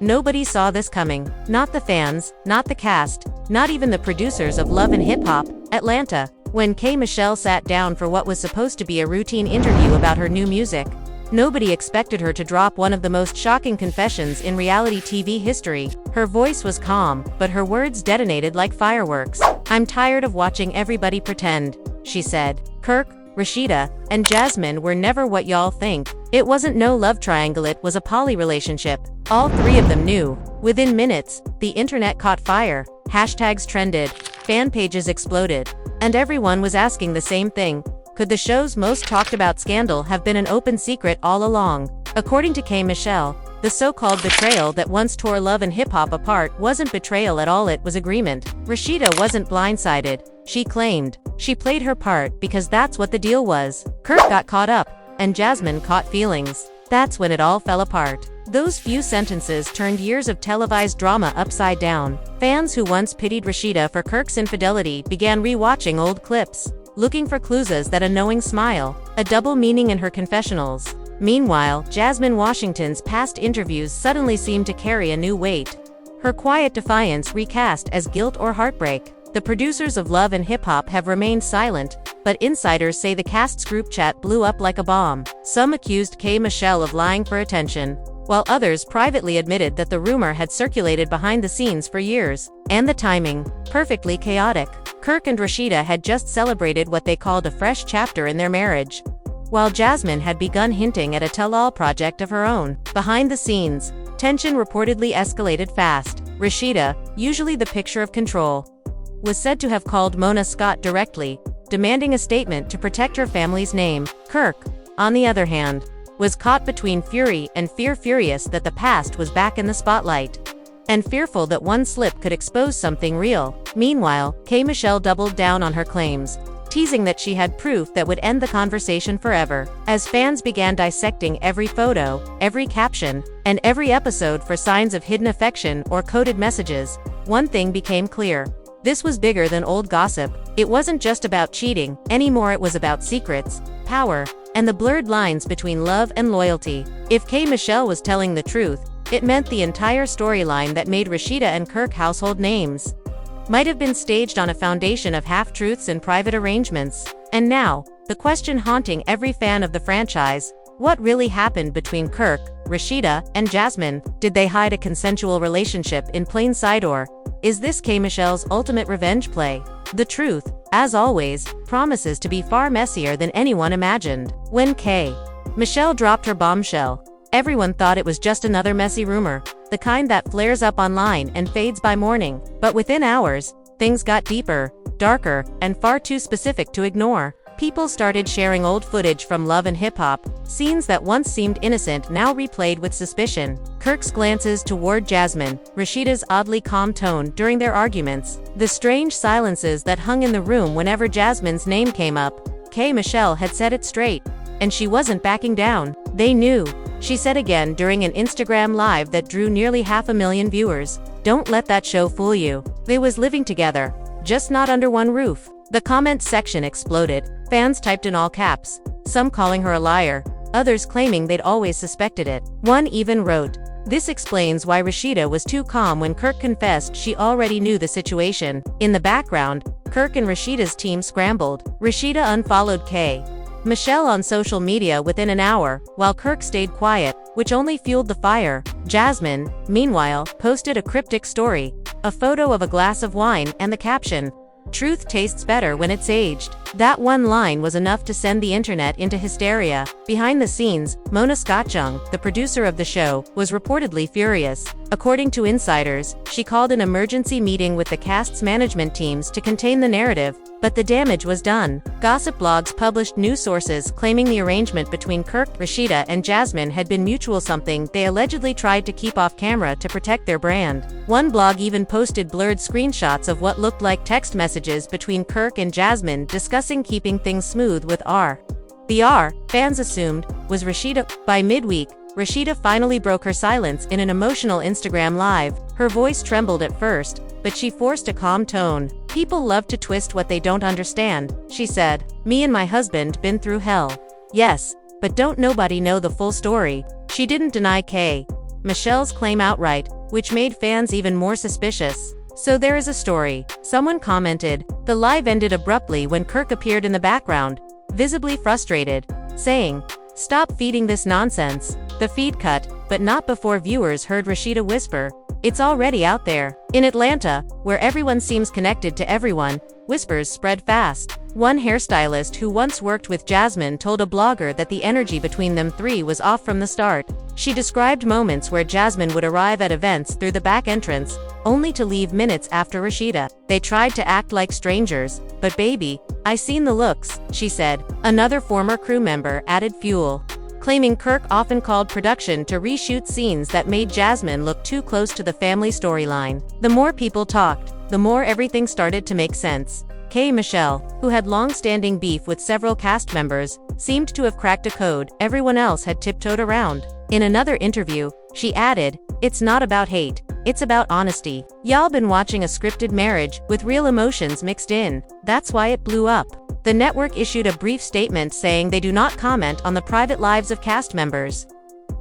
Nobody saw this coming. Not the fans, not the cast, not even the producers of Love and Hip Hop, Atlanta. When K. Michelle sat down for what was supposed to be a routine interview about her new music, nobody expected her to drop one of the most shocking confessions in reality TV history. Her voice was calm, but her words detonated like fireworks. "I'm tired of watching everybody pretend," she said. "Kirk, Rasheeda, and Jasmine were never what y'all think. It wasn't no love triangle, it was a poly relationship. All three of them knew." Within minutes, the internet caught fire. Hashtags trended, fan pages exploded, and everyone was asking the same thing. Could the show's most talked about scandal have been an open secret all along? According to K. Michelle, the so-called betrayal that once tore Love and Hip Hop apart wasn't betrayal at all, it was agreement. Rasheeda wasn't blindsided, she claimed. She played her part because that's what the deal was. Kirk got caught up, and Jasmine caught feelings. That's when it all fell apart. Those few sentences turned years of televised drama upside down. Fans who once pitied Rasheeda for Kirk's infidelity began re-watching old clips, looking for clues as that a knowing smile, a double meaning in her confessionals. Meanwhile, Jasmine Washington's past interviews suddenly seemed to carry a new weight. Her quiet defiance recast as guilt or heartbreak. The producers of Love and Hip Hop have remained silent, but insiders say the cast's group chat blew up like a bomb. Some accused K. Michelle of lying for attention, while others privately admitted that the rumor had circulated behind the scenes for years. And the timing, perfectly chaotic. Kirk and Rasheeda had just celebrated what they called a fresh chapter in their marriage, while Jasmine had begun hinting at a tell-all project of her own. Behind the scenes, tension reportedly escalated fast. Rasheeda, usually the picture of control, was said to have called Mona Scott directly, demanding a statement to protect her family's name. Kirk, on the other hand, was caught between fury and fear, furious that the past was back in the spotlight, and fearful that one slip could expose something real. Meanwhile, K. Michelle doubled down on her claims, teasing that she had proof that would end the conversation forever. As fans began dissecting every photo, every caption, and every episode for signs of hidden affection or coded messages, one thing became clear. This was bigger than old gossip. It wasn't just about cheating anymore, it was about secrets, power, and the blurred lines between love and loyalty. If K. Michelle was telling the truth, it meant the entire storyline that made Rasheeda and Kirk household names might have been staged on a foundation of half-truths and private arrangements. And now, the question haunting every fan of the franchise: what really happened between Kirk, Rasheeda, and Jasmine? Did they hide a consensual relationship in plain sight, or is this K. Michelle's ultimate revenge play? The truth, as always, promises to be far messier than anyone imagined. When K. Michelle dropped her bombshell, everyone thought it was just another messy rumor, the kind that flares up online and fades by morning. But within hours, things got deeper, darker, and far too specific to ignore. People started sharing old footage from Love and Hip Hop, scenes that once seemed innocent now replayed with suspicion. Kirk's glances toward Jasmine, Rasheeda's oddly calm tone during their arguments, the strange silences that hung in the room whenever Jasmine's name came up. K. Michelle had said it straight, and she wasn't backing down. They knew, she said again during an Instagram live that drew nearly 500,000 viewers. Don't let that show fool you. They was living together, just not under one roof. The comment section exploded. Fans typed in all caps, some calling her a liar, others claiming they'd always suspected it. One even wrote, "This explains why Rasheeda was too calm when Kirk confessed she already knew the situation." In the background, Kirk and Rasheeda's team scrambled. Rasheeda unfollowed K. Michelle on social media within an hour, while Kirk stayed quiet, which only fueled the fire. Jasmine, meanwhile, posted a cryptic story, a photo of a glass of wine and the caption, "Truth tastes better when it's aged." That one line was enough to send the internet into hysteria. Behind the scenes, Mona Scott, the producer of the show, was reportedly furious. According to insiders, she called an emergency meeting with the cast's management teams to contain the narrative, but the damage was done. Gossip blogs published news sources claiming the arrangement between Kirk, Rasheeda, and Jasmine had been mutual, something they allegedly tried to keep off camera to protect their brand. One blog even posted blurred screenshots of what looked like text messages between Kirk and Jasmine discussing keeping things smooth with R. The R, fans assumed, was Rasheeda. By midweek, Rasheeda finally broke her silence in an emotional Instagram live. Her voice trembled at first, but she forced a calm tone. "People love to twist what they don't understand," she said. "Me and my husband been through hell. Yes, but don't nobody know the full story." She didn't deny K. Michelle's claim outright, which made fans even more suspicious. "So there is a story," someone commented. The live ended abruptly when Kirk appeared in the background, visibly frustrated, saying, "Stop feeding this nonsense." The feed cut, but not before viewers heard Rasheeda whisper, "It's already out there." In Atlanta, where everyone seems connected to everyone, whispers spread fast. One hairstylist who once worked with Jasmine told a blogger that the energy between them three was off from the start. She described moments where Jasmine would arrive at events through the back entrance, only to leave minutes after Rasheeda. "They tried to act like strangers, but baby, I seen the looks," she said. Another former crew member added fuel, claiming Kirk often called production to reshoot scenes that made Jasmine look too close to the family storyline. The more people talked, the more everything started to make sense. Michelle, who had long-standing beef with several cast members, seemed to have cracked a code everyone else had tiptoed around. In another interview, she added, "It's not about hate, it's about honesty. Y'all been watching a scripted marriage with real emotions mixed in. That's why it blew up." The network issued a brief statement saying they do not comment on the private lives of cast members.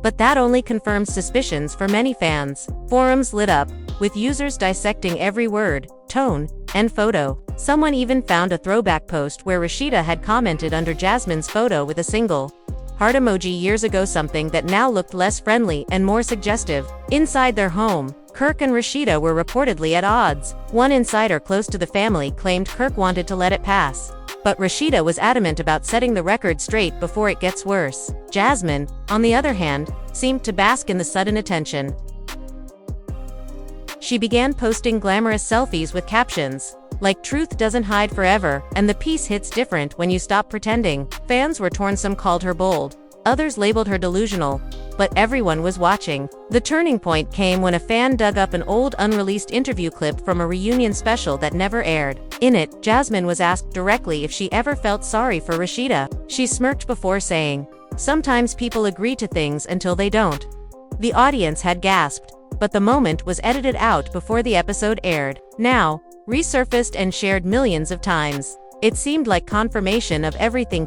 But that only confirms suspicions for many fans. Forums lit up, with users dissecting every word, tone, and photo. Someone even found a throwback post where Rasheeda had commented under Jasmine's photo with a single heart emoji years ago, something that now looked less friendly and more suggestive. Inside their home, Kirk and Rasheeda were reportedly at odds. One insider close to the family claimed Kirk wanted to let it pass, but Rasheeda was adamant about setting the record straight before it gets worse. Jasmine, on the other hand, seemed to bask in the sudden attention. She began posting glamorous selfies with captions like "Truth doesn't hide forever," and "The piece hits different when you stop pretending." Fans were torn. Some called her bold, others labeled her delusional, but everyone was watching. The turning point came when a fan dug up an old unreleased interview clip from a reunion special that never aired. In it, Jasmine was asked directly if she ever felt sorry for Rasheeda. She smirked before saying, "Sometimes people agree to things until they don't." The audience had gasped, but the moment was edited out before the episode aired. Now, resurfaced and shared millions of times. It seemed like confirmation of everything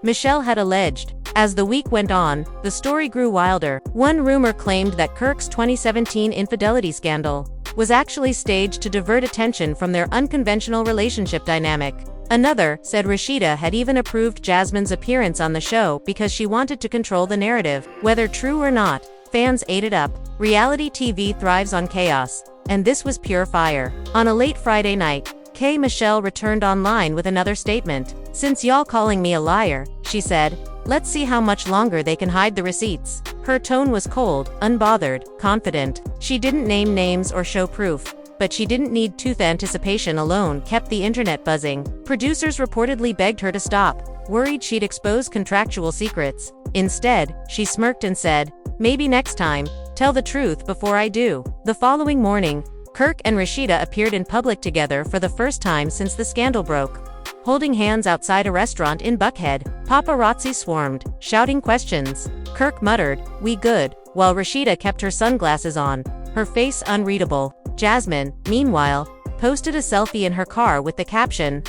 Michelle had alleged. As the week went on, the story grew wilder. One rumor claimed that Kirk's 2017 infidelity scandal was actually staged to divert attention from their unconventional relationship dynamic. Another said Rasheeda had even approved Jasmine's appearance on the show because she wanted to control the narrative. Whether true or not, fans ate it up. Reality TV thrives on chaos, and this was pure fire. On a late Friday night, Michelle returned online with another statement. "Since y'all calling me a liar," she said, "let's see how much longer they can hide the receipts." Her tone was cold, unbothered, confident. She didn't name names or show proof, but she didn't need to. The anticipation alone kept the internet buzzing. Producers reportedly begged her to stop, worried she'd expose contractual secrets. Instead, she smirked and said, "Maybe next time, tell the truth before I do." The following morning, Kirk and Rasheeda appeared in public together for the first time since the scandal broke. Holding hands outside a restaurant in Buckhead, paparazzi swarmed, shouting questions. Kirk muttered, "We good," while Rasheeda kept her sunglasses on, her face unreadable. Jasmine, meanwhile, posted a selfie in her car with the caption,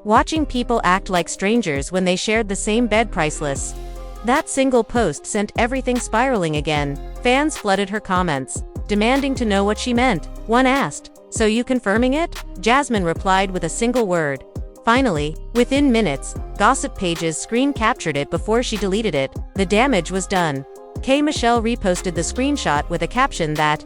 "Watching people act like strangers when they shared the same bed, priceless." That single post sent everything spiraling again. Fans flooded her comments, demanding to know what she meant. One asked, "So you confirming it?" Jasmine replied with a single word, "Finally." Within minutes, gossip pages screen captured it before she deleted it. The damage was done. Michelle reposted the screenshot with a caption that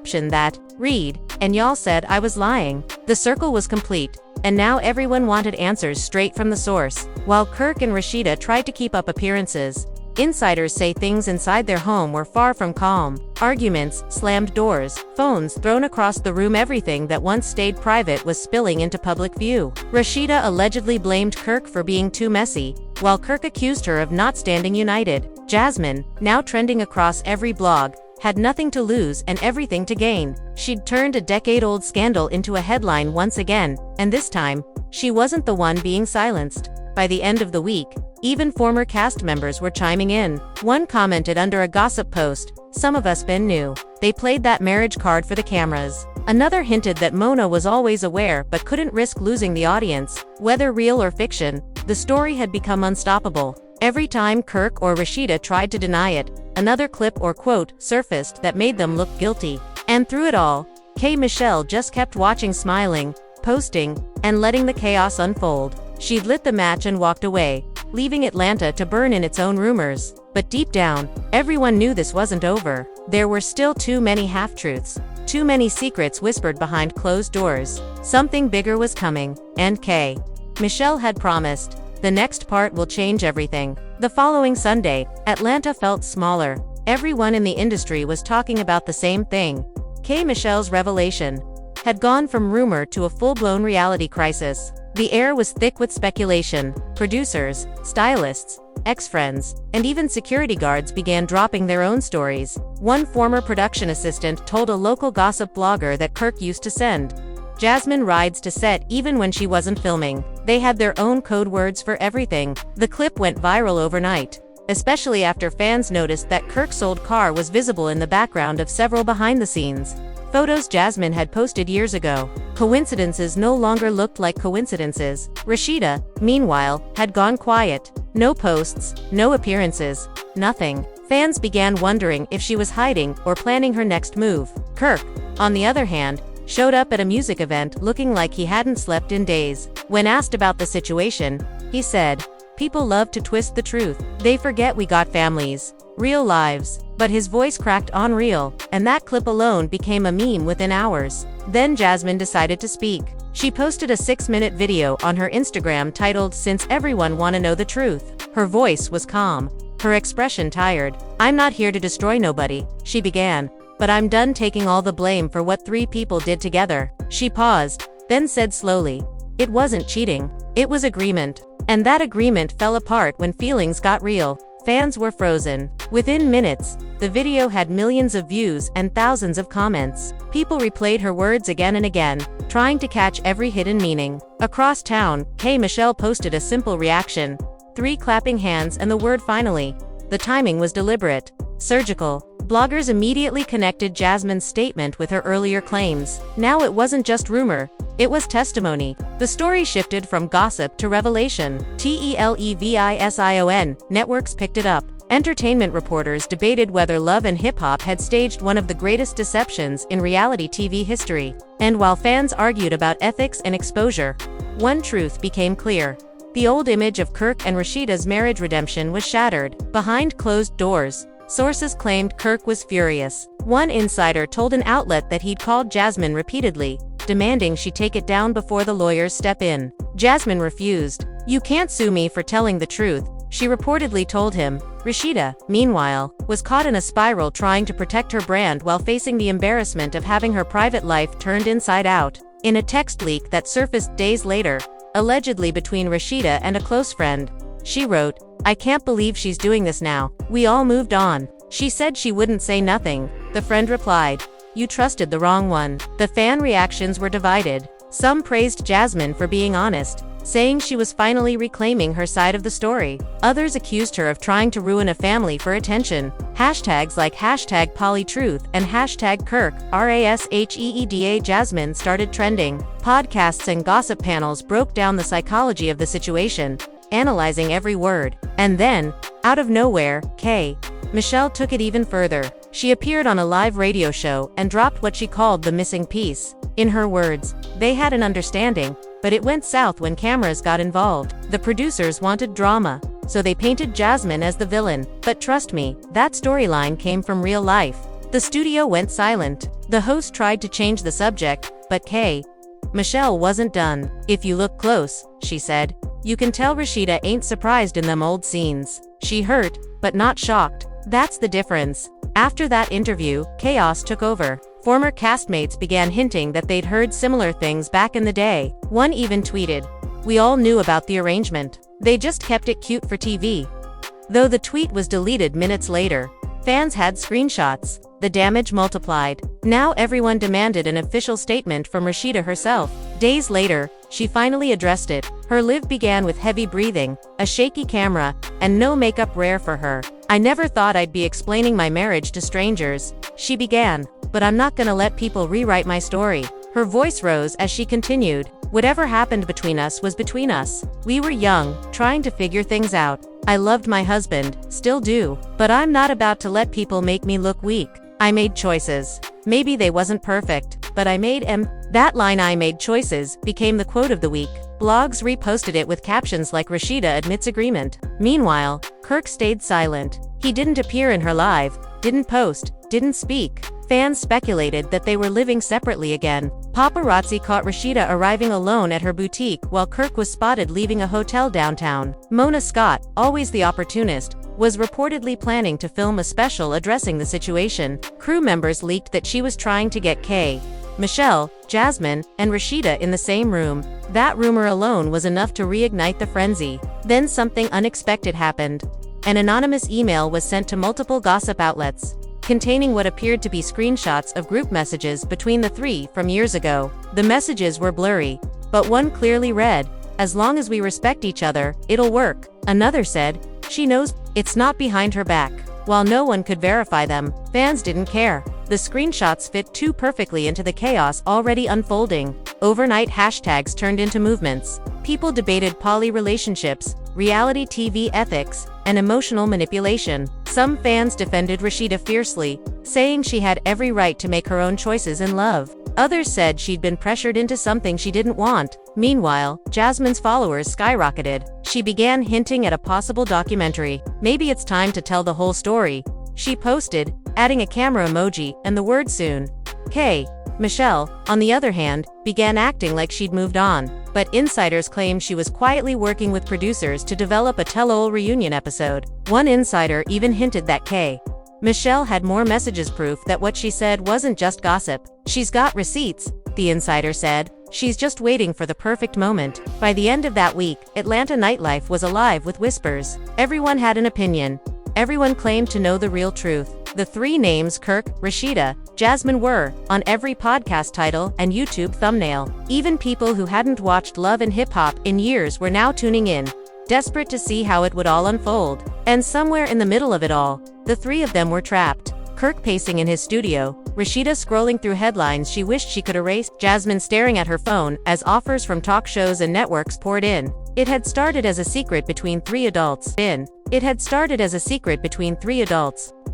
read, "And y'all said I was lying." The circle was complete, and now everyone wanted answers straight from the source. While Kirk and Rasheeda tried to keep up appearances, insiders say things inside their home were far from calm. Arguments, slammed doors, phones thrown across the room. Everything that once stayed private was spilling into public view. Rasheeda allegedly blamed Kirk for being too messy, while Kirk accused her of not standing united. Jasmine, now trending across every blog, had nothing to lose and everything to gain. She'd turned a decade-old scandal into a headline once again, and this time, she wasn't the one being silenced. By the end of the week, even former cast members were chiming in. One commented under a gossip post, "Some of us been new. They played that marriage card for the cameras." Another hinted that Mona was always aware but couldn't risk losing the audience. Whether real or fiction, the story had become unstoppable. Every time Kirk or Rasheeda tried to deny it, another clip or quote surfaced that made them look guilty. And through it all, Michelle just kept watching, smiling, posting, and letting the chaos unfold. She'd lit the match and walked away, leaving Atlanta to burn in its own rumors. But deep down, everyone knew this wasn't over. There were still too many half-truths, too many secrets whispered behind closed doors. Something bigger was coming, and Michelle had promised, the next part will change everything. The following Sunday, Atlanta felt smaller. Everyone in the industry was talking about the same thing. Michelle's revelation had gone from rumor to a full-blown reality crisis. The air was thick with speculation. Producers, stylists, ex-friends, and even security guards began dropping their own stories. One former production assistant told a local gossip blogger that Kirk used to send Jasmine rides to set even when she wasn't filming. They had their own code words for everything. The clip went viral overnight, especially after fans noticed that Kirk's old car was visible in the background of several behind-the-scenes photos Jasmine had posted years ago. Coincidences no longer looked like coincidences. Rasheeda, meanwhile, had gone quiet. No posts, no appearances, nothing. Fans began wondering if she was hiding or planning her next move. Kirk, on the other hand, showed up at a music event looking like he hadn't slept in days. When asked about the situation, he said, "People love to twist the truth. They forget we got families, real lives." But his voice cracked on real, and that clip alone became a meme within hours. Then Jasmine decided to speak. She posted a 6-minute video on her Instagram titled "Since Everyone Wanna Know the Truth." Her voice was calm, her expression tired. "I'm not here to destroy nobody," she began, "but I'm done taking all the blame for what 3 people did together." She paused, then said slowly, "It wasn't cheating. It was agreement." And that agreement fell apart when feelings got real. Fans were frozen. Within minutes, the video had millions of views and thousands of comments. People replayed her words again and again, trying to catch every hidden meaning. Across town, Michelle posted a simple reaction: 3 clapping hands and the word "finally." The timing was deliberate, surgical. Bloggers immediately connected Jasmine's statement with her earlier claims. Now it wasn't just rumor, it was testimony. The story shifted from gossip to revelation. Television networks picked it up. Entertainment reporters debated whether Love and Hip Hop had staged one of the greatest deceptions in reality TV history. And while fans argued about ethics and exposure, one truth became clear. The old image of Kirk and Rasheeda's marriage redemption was shattered. Behind closed doors, sources claimed Kirk was furious. One insider told an outlet that he'd called Jasmine repeatedly, demanding she take it down before the lawyers step in. Jasmine refused. "You can't sue me for telling the truth," she reportedly told him. Rasheeda, meanwhile, was caught in a spiral trying to protect her brand while facing the embarrassment of having her private life turned inside out. In a text leak that surfaced days later, allegedly between Rasheeda and a close friend, she wrote, "I can't believe she's doing this now. We all moved on." She said she wouldn't say nothing. The friend replied, "You trusted the wrong one." The fan reactions were divided. Some praised Jasmine for being honest, saying she was finally reclaiming her side of the story. Others accused her of trying to ruin a family for attention. Hashtags like #PolyTruth and #Kirk, RASHEEDA Jasmine started trending. Podcasts and gossip panels broke down the psychology of the situation, analyzing every word. And then, out of nowhere, Michelle took it even further. She appeared on a live radio show and dropped what she called the missing piece. In her words, "They had an understanding, but it went south when cameras got involved. The producers wanted drama, so they painted Jasmine as the villain. But trust me, that storyline came from real life." The studio went silent. The host tried to change the subject, but Michelle wasn't done. "If you look close," she said, "you can tell Rasheeda ain't surprised in them old scenes. She hurt, but not shocked. That's the difference." After that interview, chaos took over. Former castmates began hinting that they'd heard similar things back in the day. One even tweeted, "We all knew about the arrangement. They just kept it cute for TV." Though the tweet was deleted minutes later, fans had screenshots. The damage multiplied. Now everyone demanded an official statement from Rasheeda herself. Days later, she finally addressed it. Her live began with heavy breathing, a shaky camera, and no makeup, rare for her. "I never thought I'd be explaining my marriage to strangers," she began, "but I'm not gonna let people rewrite my story." Her voice rose as she continued. Whatever happened between us was between us. We were young, trying to figure things out. I loved my husband, still do, but I'm not about to let people make me look weak. I made choices. Maybe they wasn't perfect, but I made em. That line, "I made choices," became the quote of the week. Blogs reposted it with captions like "Rasheeda admits agreement." Meanwhile, Kirk stayed silent. He didn't appear in her live, didn't post, didn't speak. Fans speculated that they were living separately again. Paparazzi caught Rasheeda arriving alone at her boutique while Kirk was spotted leaving a hotel downtown. Mona Scott, always the opportunist, was reportedly planning to film a special addressing the situation. Crew members leaked that she was trying to get K, Michelle, Jasmine, and Rasheeda in the same room. That rumor alone was enough to reignite the frenzy. Then something unexpected happened. An anonymous email was sent to multiple gossip outlets, containing what appeared to be screenshots of group messages between the three from years ago. The messages were blurry, but one clearly read, "As long as we respect each other, it'll work." Another said, "She knows it's not behind her back." While no one could verify them, fans didn't care. The screenshots fit too perfectly into the chaos already unfolding. Overnight hashtags turned into movements. People debated poly relationships, reality TV ethics, and emotional manipulation. Some fans defended Rasheeda fiercely, saying she had every right to make her own choices in love. Others said she'd been pressured into something she didn't want. Meanwhile, Jasmine's followers skyrocketed. She began hinting at a possible documentary. "Maybe it's time to tell the whole story," she posted, adding a camera emoji and the word "soon." K. Michelle, on the other hand, began acting like she'd moved on, but insiders claim she was quietly working with producers to develop a tell-all reunion episode. One insider even hinted that K. Michelle had more messages, proof that what she said wasn't just gossip. "She's got receipts," the insider said. "She's just waiting for the perfect moment." By the end of that week, Atlanta nightlife was alive with whispers. Everyone had an opinion. Everyone claimed to know the real truth. The three names Kirk, Rasheeda, Jasmine were on every podcast title and YouTube thumbnail. Even people who hadn't watched Love and Hip Hop in years were now tuning in, desperate to see how it would all unfold. And somewhere in the middle of it all, the three of them were trapped. Kirk pacing in his studio, Rasheeda scrolling through headlines she wished she could erase, Jasmine staring at her phone as offers from talk shows and networks poured in. It had started as a secret between three adults.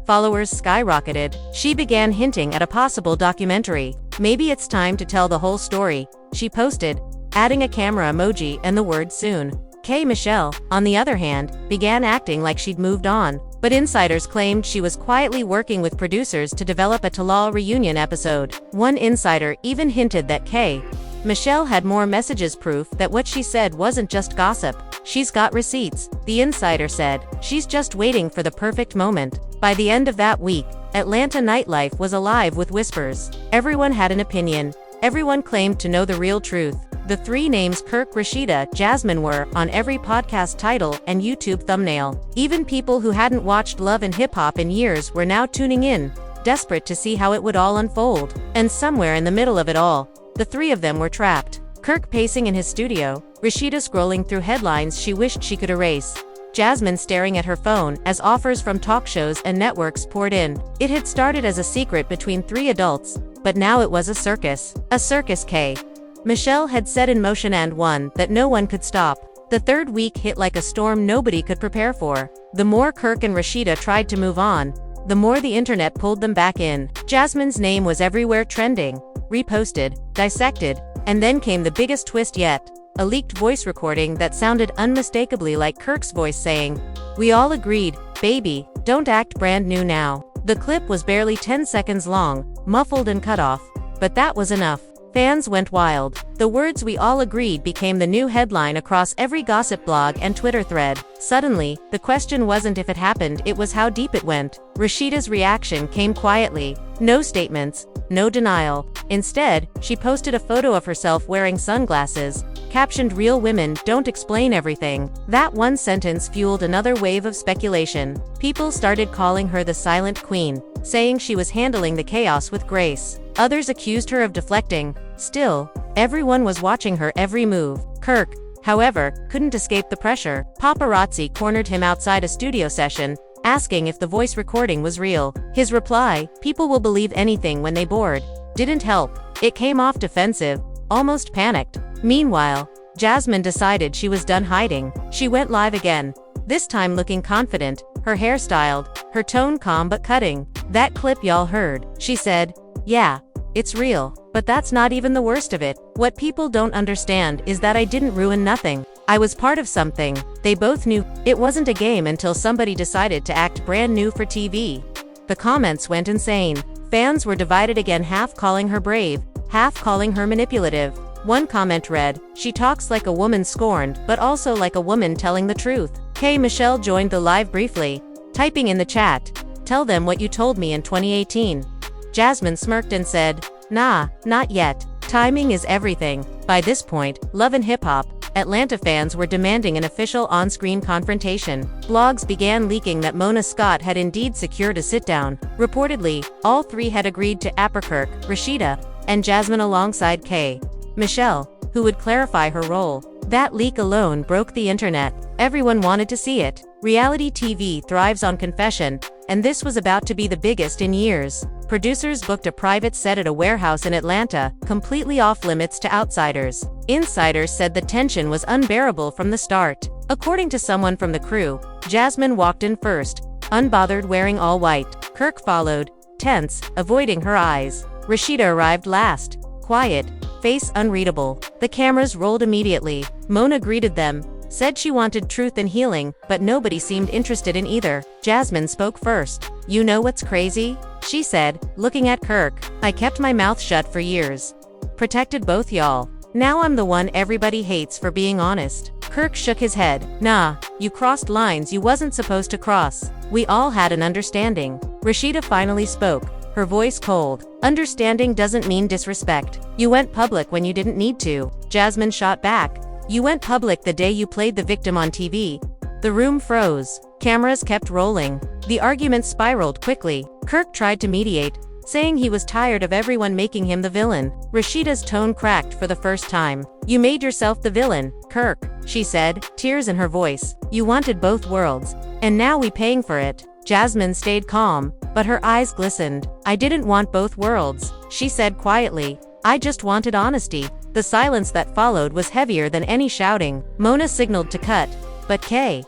Followers skyrocketed. She began hinting at a possible documentary. "Maybe it's time to tell the whole story," she posted, adding a camera emoji and the word "soon." K. Michelle, on the other hand, began acting like she'd moved on, but insiders claimed she was quietly working with producers to develop a tell-all reunion episode. One insider even hinted that K. Michelle had more messages, proof that what she said wasn't just gossip. "She's got receipts," the insider said. "She's just waiting for the perfect moment." By the end of that week, Atlanta nightlife was alive with whispers. Everyone had an opinion. Everyone claimed to know the real truth. The three names Kirk, Rasheeda, Jasmine were on every podcast title and YouTube thumbnail. Even people who hadn't watched Love and Hip Hop in years were now tuning in, desperate to see how it would all unfold. And somewhere in the middle of it all, the three of them were trapped. Kirk pacing in his studio, Rasheeda scrolling through headlines she wished she could erase, Jasmine staring at her phone as offers from talk shows and networks poured in. It had started as a secret between three adults, but now it was a circus. A circus K. Michelle had set in motion, and one that no one could stop. The third week hit like a storm nobody could prepare for. The more Kirk and Rasheeda tried to move on, the more the internet pulled them back in. Jasmine's name was everywhere, trending, reposted, dissected, and then came the biggest twist yet. A leaked voice recording that sounded unmistakably like Kirk's voice saying, "We all agreed, baby, don't act brand new now." The clip was barely 10 seconds long, muffled and cut off, but that was enough. Fans went wild. The words "we all agreed" became the new headline across every gossip blog and Twitter thread. Suddenly, the question wasn't if it happened, it was how deep it went. Rasheeda's reaction came quietly. No statements, no denial. Instead, she posted a photo of herself wearing sunglasses, captioned "Real women don't explain everything." That one sentence fueled another wave of speculation. People started calling her the silent queen, saying she was handling the chaos with grace. Others accused her of deflecting. Still, everyone was watching her every move. Kirk, however, couldn't escape the pressure. Paparazzi cornered him outside a studio session, asking if the voice recording was real. His reply, "People will believe anything when they bored," didn't help. It came off defensive, almost panicked. Meanwhile, Jasmine decided she was done hiding. She went live again, this time looking confident, her hair styled, her tone calm but cutting. "That clip y'all heard," she said. "Yeah, it's real. But that's not even the worst of it. What people don't understand is that I didn't ruin nothing. I was part of something." They both knew it wasn't a game until somebody decided to act brand new for TV. The comments went insane. Fans were divided again, half calling her brave, half calling her manipulative. One comment read, "She talks like a woman scorned, but also like a woman telling the truth." K. Michelle joined the live briefly, typing in the chat, "Tell them what you told me in 2018. Jasmine smirked and said, "Nah, not yet. Timing is everything." By this point, Love and Hip Hop Atlanta fans were demanding an official on-screen confrontation. Blogs began leaking that Mona Scott had indeed secured a sit-down. Reportedly, all three had agreed to approach Kirk, Rasheeda, and Jasmine alongside K. Michelle, who would clarify her role. That leak alone broke the internet. Everyone wanted to see it. Reality TV thrives on confession, and this was about to be the biggest in years. Producers booked a private set at a warehouse in Atlanta, completely off-limits to outsiders. Insiders said the tension was unbearable from the start. According to someone from the crew, Jasmine walked in first, unbothered, wearing all white. Kirk followed, tense, avoiding her eyes. Rasheeda arrived last, quiet, face unreadable. The cameras rolled immediately. Mona greeted them, said she wanted truth and healing, but nobody seemed interested in either. Jasmine spoke first. "You know what's crazy?" she said, looking at Kirk. "I kept my mouth shut for years. Protected both y'all. Now I'm the one everybody hates for being honest." Kirk shook his head. "Nah, you crossed lines you wasn't supposed to cross. We all had an understanding." Rasheeda finally spoke, her voice cold. "Understanding doesn't mean disrespect. You went public when you didn't need to." Jasmine shot back. "You went public the day you played the victim on TV." The room froze. Cameras kept rolling. The argument spiraled quickly. Kirk tried to mediate, saying he was tired of everyone making him the villain. Rasheeda's tone cracked for the first time. "You made yourself the villain, Kirk," she said, tears in her voice. "You wanted both worlds, and now we paying for it." Jasmine stayed calm, but her eyes glistened. "I didn't want both worlds," she said quietly. "I just wanted honesty." The silence that followed was heavier than any shouting. Mona signaled to cut, but K.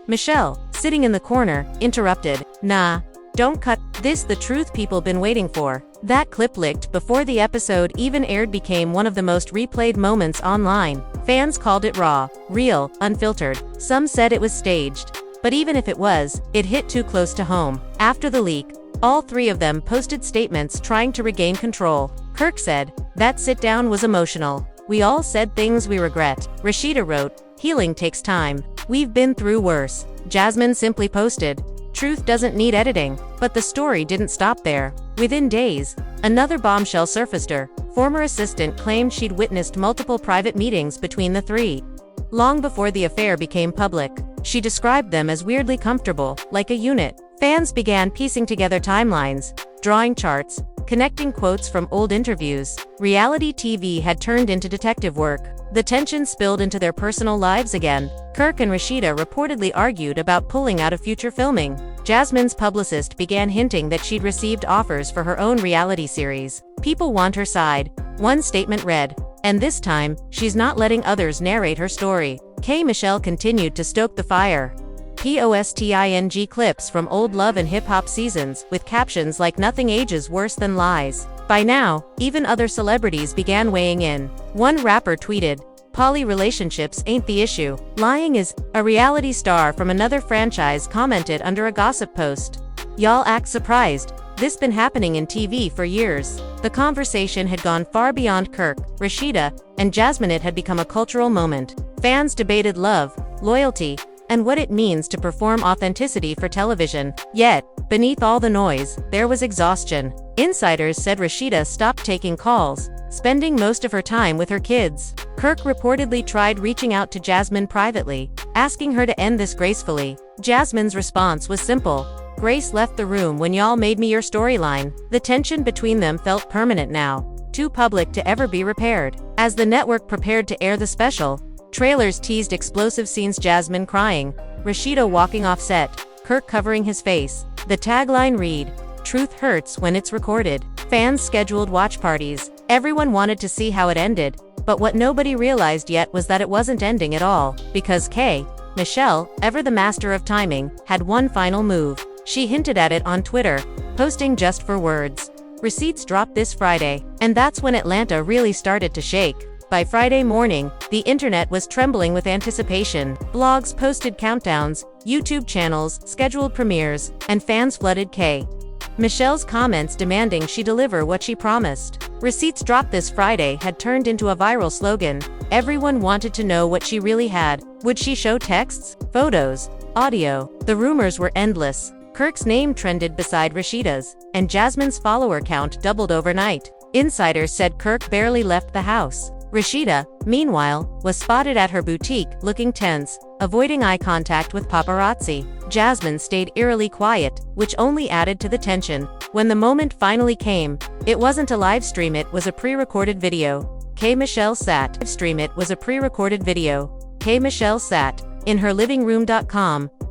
Michelle, sitting in the corner, interrupted. "Nah, don't cut. This the truth people been waiting for." That clip leaked before the episode even aired became one of the most replayed moments online. Fans called it raw, real, unfiltered. Some said it was staged. But even if it was, it hit too close to home. After the leak, all three of them posted statements trying to regain control. Kirk said, "That sit-down was emotional. We all said things we regret." Rasheeda wrote, "Healing takes time. We've been through worse." Jasmine simply posted, "Truth doesn't need editing." But the story didn't stop there. Within days, another bombshell surfaced. Her former assistant claimed she'd witnessed multiple private meetings between the three. Long before the affair became public, she described them as weirdly comfortable, like a unit. Fans began piecing together timelines, drawing charts, connecting quotes from old interviews. Reality TV had turned into detective work. The tension spilled into their personal lives again. Kirk and Rasheeda reportedly argued about pulling out of future filming. Jasmine's publicist began hinting that she'd received offers for her own reality series. "People want her side," one statement read, "and this time, she's not letting others narrate her story." K. Michelle continued to stoke the fire. Posting clips from old Love and Hip Hop seasons, with captions like "Nothing ages worse than lies." By now, even other celebrities began weighing in. One rapper tweeted, "Poly relationships ain't the issue. Lying is." A reality star from another franchise commented under a gossip post, "Y'all act surprised. This been happening in TV for years." The conversation had gone far beyond Kirk, Rasheeda, and Jasmine. It had become a cultural moment. Fans debated love, loyalty, and what it means to perform authenticity for television. Yet, beneath all the noise, there was exhaustion. Insiders said Rasheeda stopped taking calls, spending most of her time with her kids. Kirk reportedly tried reaching out to Jasmine privately, asking her to end this gracefully. Jasmine's response was simple: "Grace left the room when y'all made me your storyline." The tension between them felt permanent now, too public to ever be repaired. As the network prepared to air the special, trailers teased explosive scenes: Jasmine crying, Rasheeda walking off set, Kirk covering his face. The tagline read, "Truth hurts when it's recorded." Fans scheduled watch parties, Everyone wanted to see how it ended, but what nobody realized yet was that it wasn't ending at all, because Michelle, ever the master of timing, had one final move. She hinted at it on Twitter, posting just for words. Receipts dropped this Friday, and that's when Atlanta really started to shake. By Friday morning, the internet was trembling with anticipation. Blogs posted countdowns, YouTube channels scheduled premieres, and fans flooded Michelle's comments demanding she deliver what she promised. Receipts dropped this Friday had turned into a viral slogan. Everyone wanted to know what she really had. Would she show texts, photos, audio? The rumors were endless. Kirk's name trended beside Rasheeda's, and Jasmine's follower count doubled overnight. Insiders said Kirk barely left the house. Rasheeda, meanwhile, was spotted at her boutique, looking tense, avoiding eye contact with paparazzi. Jasmine stayed eerily quiet, which only added to the tension. When the moment finally came, it wasn't a live stream, it was a pre-recorded video. Michelle sat in her living room,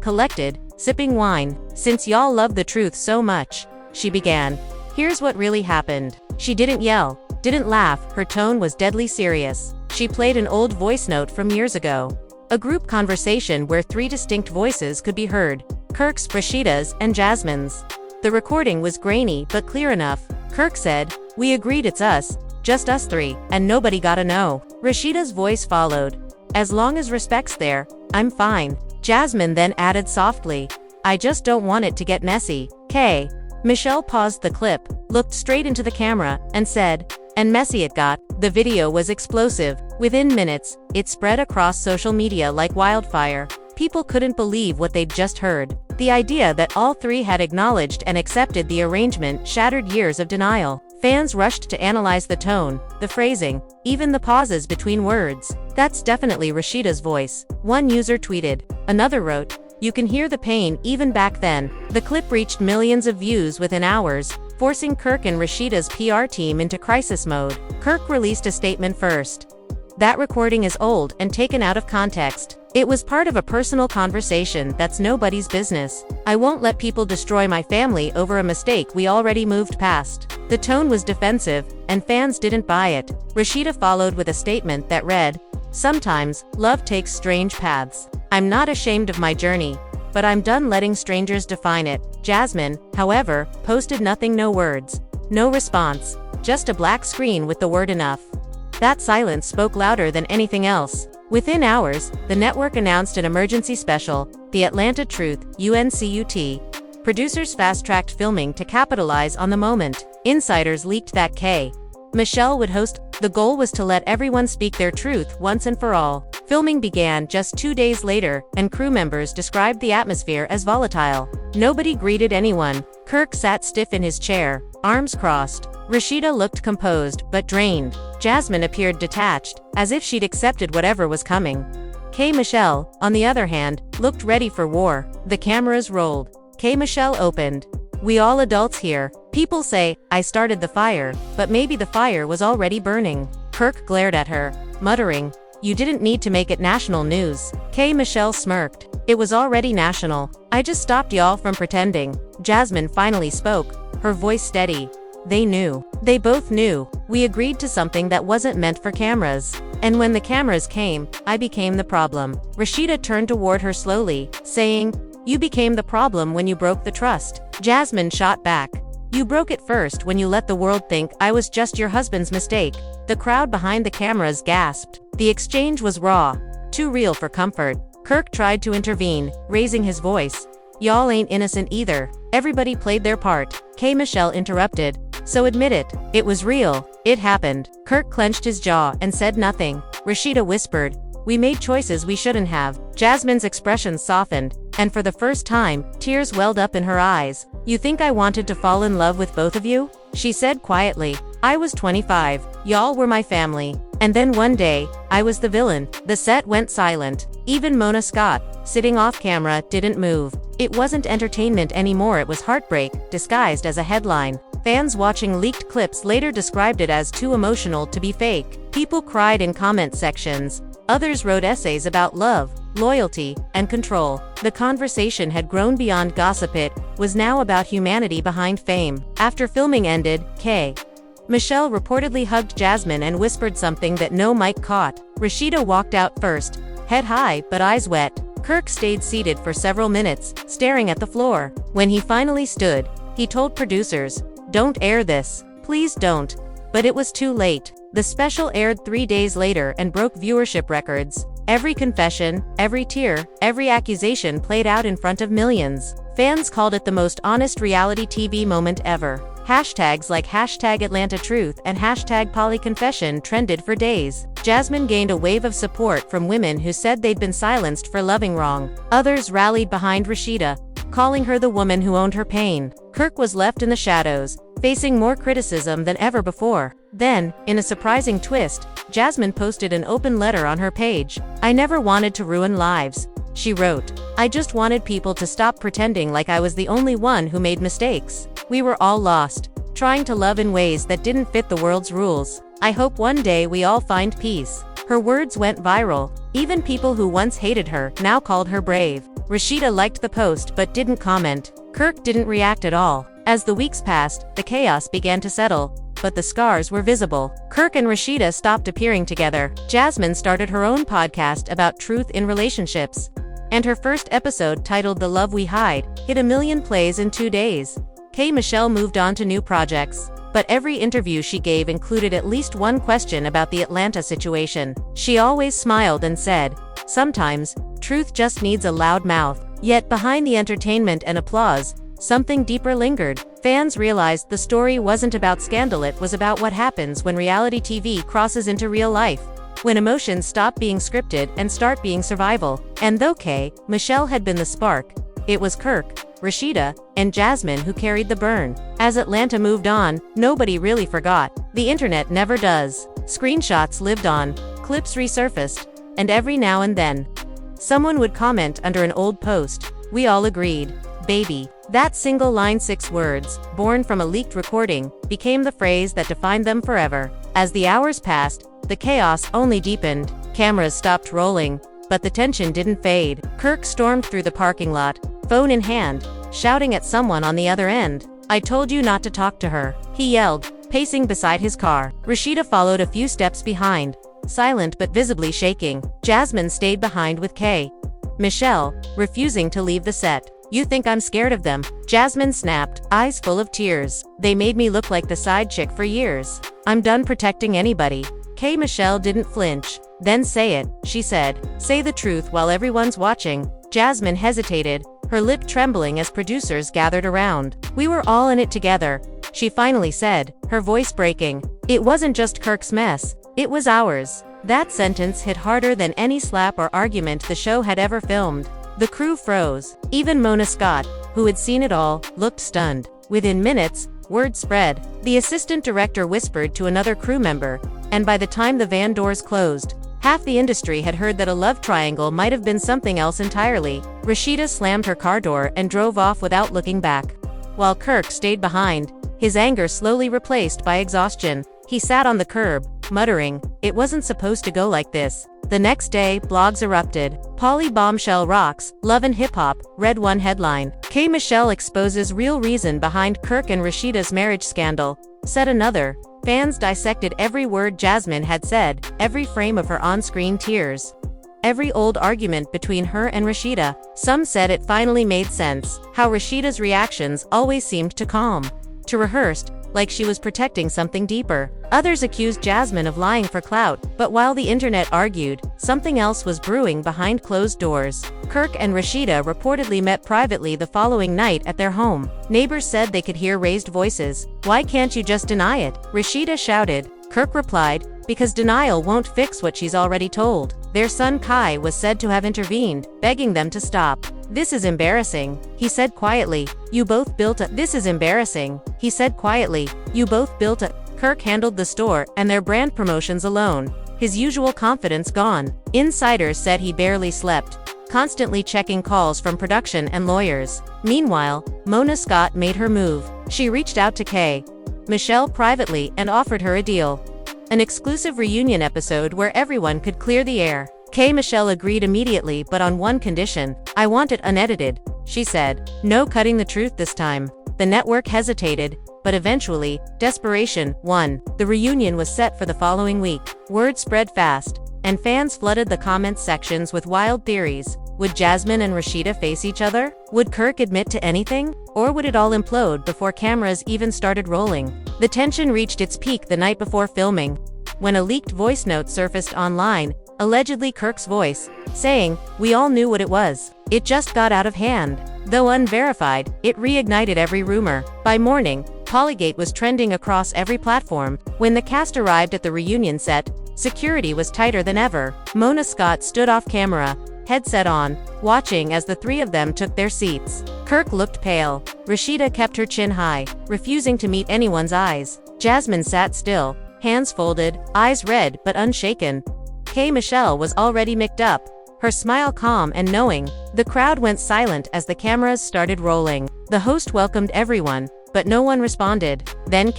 collected, sipping wine. "Since y'all love the truth so much," she began, "here's what really happened." She didn't yell, didn't laugh, her tone was deadly serious. She played an old voice note from years ago. A group conversation where 3 distinct voices could be heard: Kirk's, Rasheeda's, and Jasmine's. The recording was grainy but clear enough. Kirk said, "We agreed it's us, just us 3, and nobody gotta know." Rasheeda's voice followed, "As long as respect's there, I'm fine." Jasmine then added softly, "I just don't want it to get messy." Michelle paused the clip, looked straight into the camera, and said, "And messy it got." The video was explosive. Within minutes, it spread across social media like wildfire. People couldn't believe what they'd just heard. The idea that all 3 had acknowledged and accepted the arrangement shattered years of denial. Fans rushed to analyze the tone, the phrasing, even the pauses between words. "That's definitely Rasheeda's voice," one user tweeted. Another wrote, "You can hear the pain even back then." The clip reached millions of views within hours, forcing Kirk and Rasheeda's PR team into crisis mode. Kirk released a statement first. "That recording is old and taken out of context. It was part of a personal conversation that's nobody's business. I won't let people destroy my family over a mistake we already moved past." The tone was defensive, and fans didn't buy it. Rasheeda followed with a statement that read, "Sometimes, love takes strange paths. I'm not ashamed of my journey, but I'm done letting strangers define it." Jasmine, however, posted nothing, no words, no response, just a black screen with the word "enough." That silence spoke louder than anything else. Within hours, the network announced an emergency special, The Atlanta Truth, UNCUT. Producers fast-tracked filming to capitalize on the moment. Insiders leaked that Michelle would host. The goal was to let everyone speak their truth once and for all. Filming began just 2 days later, and crew members described the atmosphere as volatile. Nobody greeted anyone. Kirk sat stiff in his chair, arms crossed. Rasheeda looked composed, but drained. Jasmine appeared detached, as if she'd accepted whatever was coming. Michelle, on the other hand, looked ready for war. The cameras rolled. Michelle opened. "We all adults here. People say, I started the fire, but maybe the fire was already burning." Kirk glared at her, muttering, "You didn't need to make it national news." Michelle smirked. "It was already national. I just stopped y'all from pretending." Jasmine finally spoke, her voice steady. "They knew. They both knew. We agreed to something that wasn't meant for cameras. And when the cameras came, I became the problem." Rasheeda turned toward her slowly, saying, "You became the problem when you broke the trust." Jasmine shot back, "You broke it first when you let the world think I was just your husband's mistake." The crowd behind the cameras gasped. The exchange was raw, too real for comfort. Kirk tried to intervene, raising his voice. "Y'all ain't innocent either. Everybody played their part." Michelle interrupted. "So admit it. It was real. It happened." Kirk clenched his jaw and said nothing. Rasheeda whispered, "We made choices we shouldn't have." Jasmine's expression softened, and for the first time, tears welled up in her eyes. "You think I wanted to fall in love with both of you?" she said quietly. "I was 25. Y'all were my family. And then one day, I was the villain." The set went silent. Even Mona Scott, sitting off camera, didn't move. It wasn't entertainment anymore, it was heartbreak, disguised as a headline. Fans watching leaked clips later described it as too emotional to be fake. People cried in comment sections. Others wrote essays about love, loyalty, and control. The conversation had grown beyond gossip, it was now about humanity behind fame. After filming ended, Michelle reportedly hugged Jasmine and whispered something that no mic caught. Rasheeda walked out first, head high but eyes wet. Kirk stayed seated for several minutes, staring at the floor. When he finally stood, he told producers, "Don't air this. Please don't." But it was too late. The special aired 3 days later and broke viewership records. Every confession, every tear, every accusation played out in front of millions. Fans called it the most honest reality TV moment ever. Hashtags like #AtlantaTruth and #PollyConfession trended for days. Jasmine gained a wave of support from women who said they'd been silenced for loving wrong. Others rallied behind Rasheeda, calling her the woman who owned her pain. Kirk was left in the shadows, facing more criticism than ever before. Then, in a surprising twist, Jasmine posted an open letter on her page. "I never wanted to ruin lives," she wrote. "I just wanted people to stop pretending like I was the only one who made mistakes. We were all lost, trying to love in ways that didn't fit the world's rules. I hope one day we all find peace." Her words went viral. Even people who once hated her now called her brave. Rasheeda liked the post but didn't comment. Kirk didn't react at all. As the weeks passed, the chaos began to settle, but the scars were visible. Kirk and Rasheeda stopped appearing together. Jasmine started her own podcast about truth in relationships, and her first episode, titled "The Love We Hide," hit 1 million plays in 2 days. Michelle moved on to new projects, but every interview she gave included at least one question about the Atlanta situation. She always smiled and said, "Sometimes, truth just needs a loud mouth." Yet behind the entertainment and applause, something deeper lingered. Fans realized the story wasn't about scandal, it was about what happens when reality TV crosses into real life. When emotions stop being scripted and start being survival. And though Michelle had been the spark, it was Kirk, Rasheeda, and Jasmine who carried the burn. As Atlanta moved on, nobody really forgot. The internet never does. Screenshots lived on, clips resurfaced, and every now and then, someone would comment under an old post. We all agreed. Baby. That single line, 6 words, born from a leaked recording, became the phrase that defined them forever. As the hours passed, the chaos only deepened. Cameras stopped rolling, but the tension didn't fade. Kirk stormed through the parking lot, phone in hand, shouting at someone on the other end. "I told you not to talk to her," he yelled, pacing beside his car. Rasheeda followed a few steps behind, silent but visibly shaking. Jasmine stayed behind with Michelle, refusing to leave the set. "You think I'm scared of them?" Jasmine snapped, eyes full of tears. "They made me look like the side chick for years. I'm done protecting anybody." Michelle didn't flinch. "Then say it," she said. "Say the truth while everyone's watching." Jasmine hesitated, her lip trembling as producers gathered around. "We were all in it together," she finally said, her voice breaking. "It wasn't just Kirk's mess, it was ours." That sentence hit harder than any slap or argument the show had ever filmed. The crew froze. Even Mona Scott, who had seen it all, looked stunned. Within minutes, word spread. The assistant director whispered to another crew member, and by the time the van doors closed, half the industry had heard that a love triangle might have been something else entirely. Rasheeda slammed her car door and drove off without looking back, while Kirk stayed behind, his anger slowly replaced by exhaustion. He sat on the curb, muttering, "It wasn't supposed to go like this." The next day, blogs erupted. "Polly bombshell rocks, love and hip-hop," read one headline. Michelle exposes real reason behind Kirk and Rasheeda's marriage scandal, said another. Fans dissected every word Jasmine had said, every frame of her on-screen tears, every old argument between her and Rasheeda. Some said it finally made sense, how Rasheeda's reactions always seemed to calm, to rehearsed, like she was protecting something deeper. Others accused Jasmine of lying for clout, but while the internet argued, something else was brewing behind closed doors. Kirk and Rasheeda reportedly met privately the following night at their home. Neighbors said they could hear raised voices. "Why can't you just deny it?" Rasheeda shouted. Kirk replied, "Because denial won't fix what she's already told." Their son Kai was said to have intervened, begging them to stop. "This is embarrassing," he said quietly. This is embarrassing," he said quietly. "You both built a." Kirk handled the store and their brand promotions alone, his usual confidence gone. Insiders said he barely slept, constantly checking calls from production and lawyers. Meanwhile, Mona Scott made her move. She reached out to Michelle privately and offered her a deal. An exclusive reunion episode where everyone could clear the air. Michelle agreed immediately, but on one condition. "I want it unedited," she said. "No cutting the truth this time." The network hesitated, but eventually, desperation won. The reunion was set for the following week. Word spread fast, and fans flooded the comments sections with wild theories. Would Jasmine and Rasheeda face each other? Would Kirk admit to anything? Or would it all implode before cameras even started rolling? The tension reached its peak the night before filming, when a leaked voice note surfaced online, allegedly Kirk's voice, saying, "We all knew what it was. It just got out of hand." Though unverified, it reignited every rumor. By morning, Polygate was trending across every platform. When the cast arrived at the reunion set, security was tighter than ever. Mona Scott stood off camera, headset on, watching as the three of them took their seats. Kirk looked pale. Rasheeda kept her chin high, refusing to meet anyone's eyes. Jasmine sat still, hands folded, eyes red but unshaken. Michelle was already mic'd up, her smile calm and knowing. The crowd went silent as the cameras started rolling. The host welcomed everyone, but no one responded. Then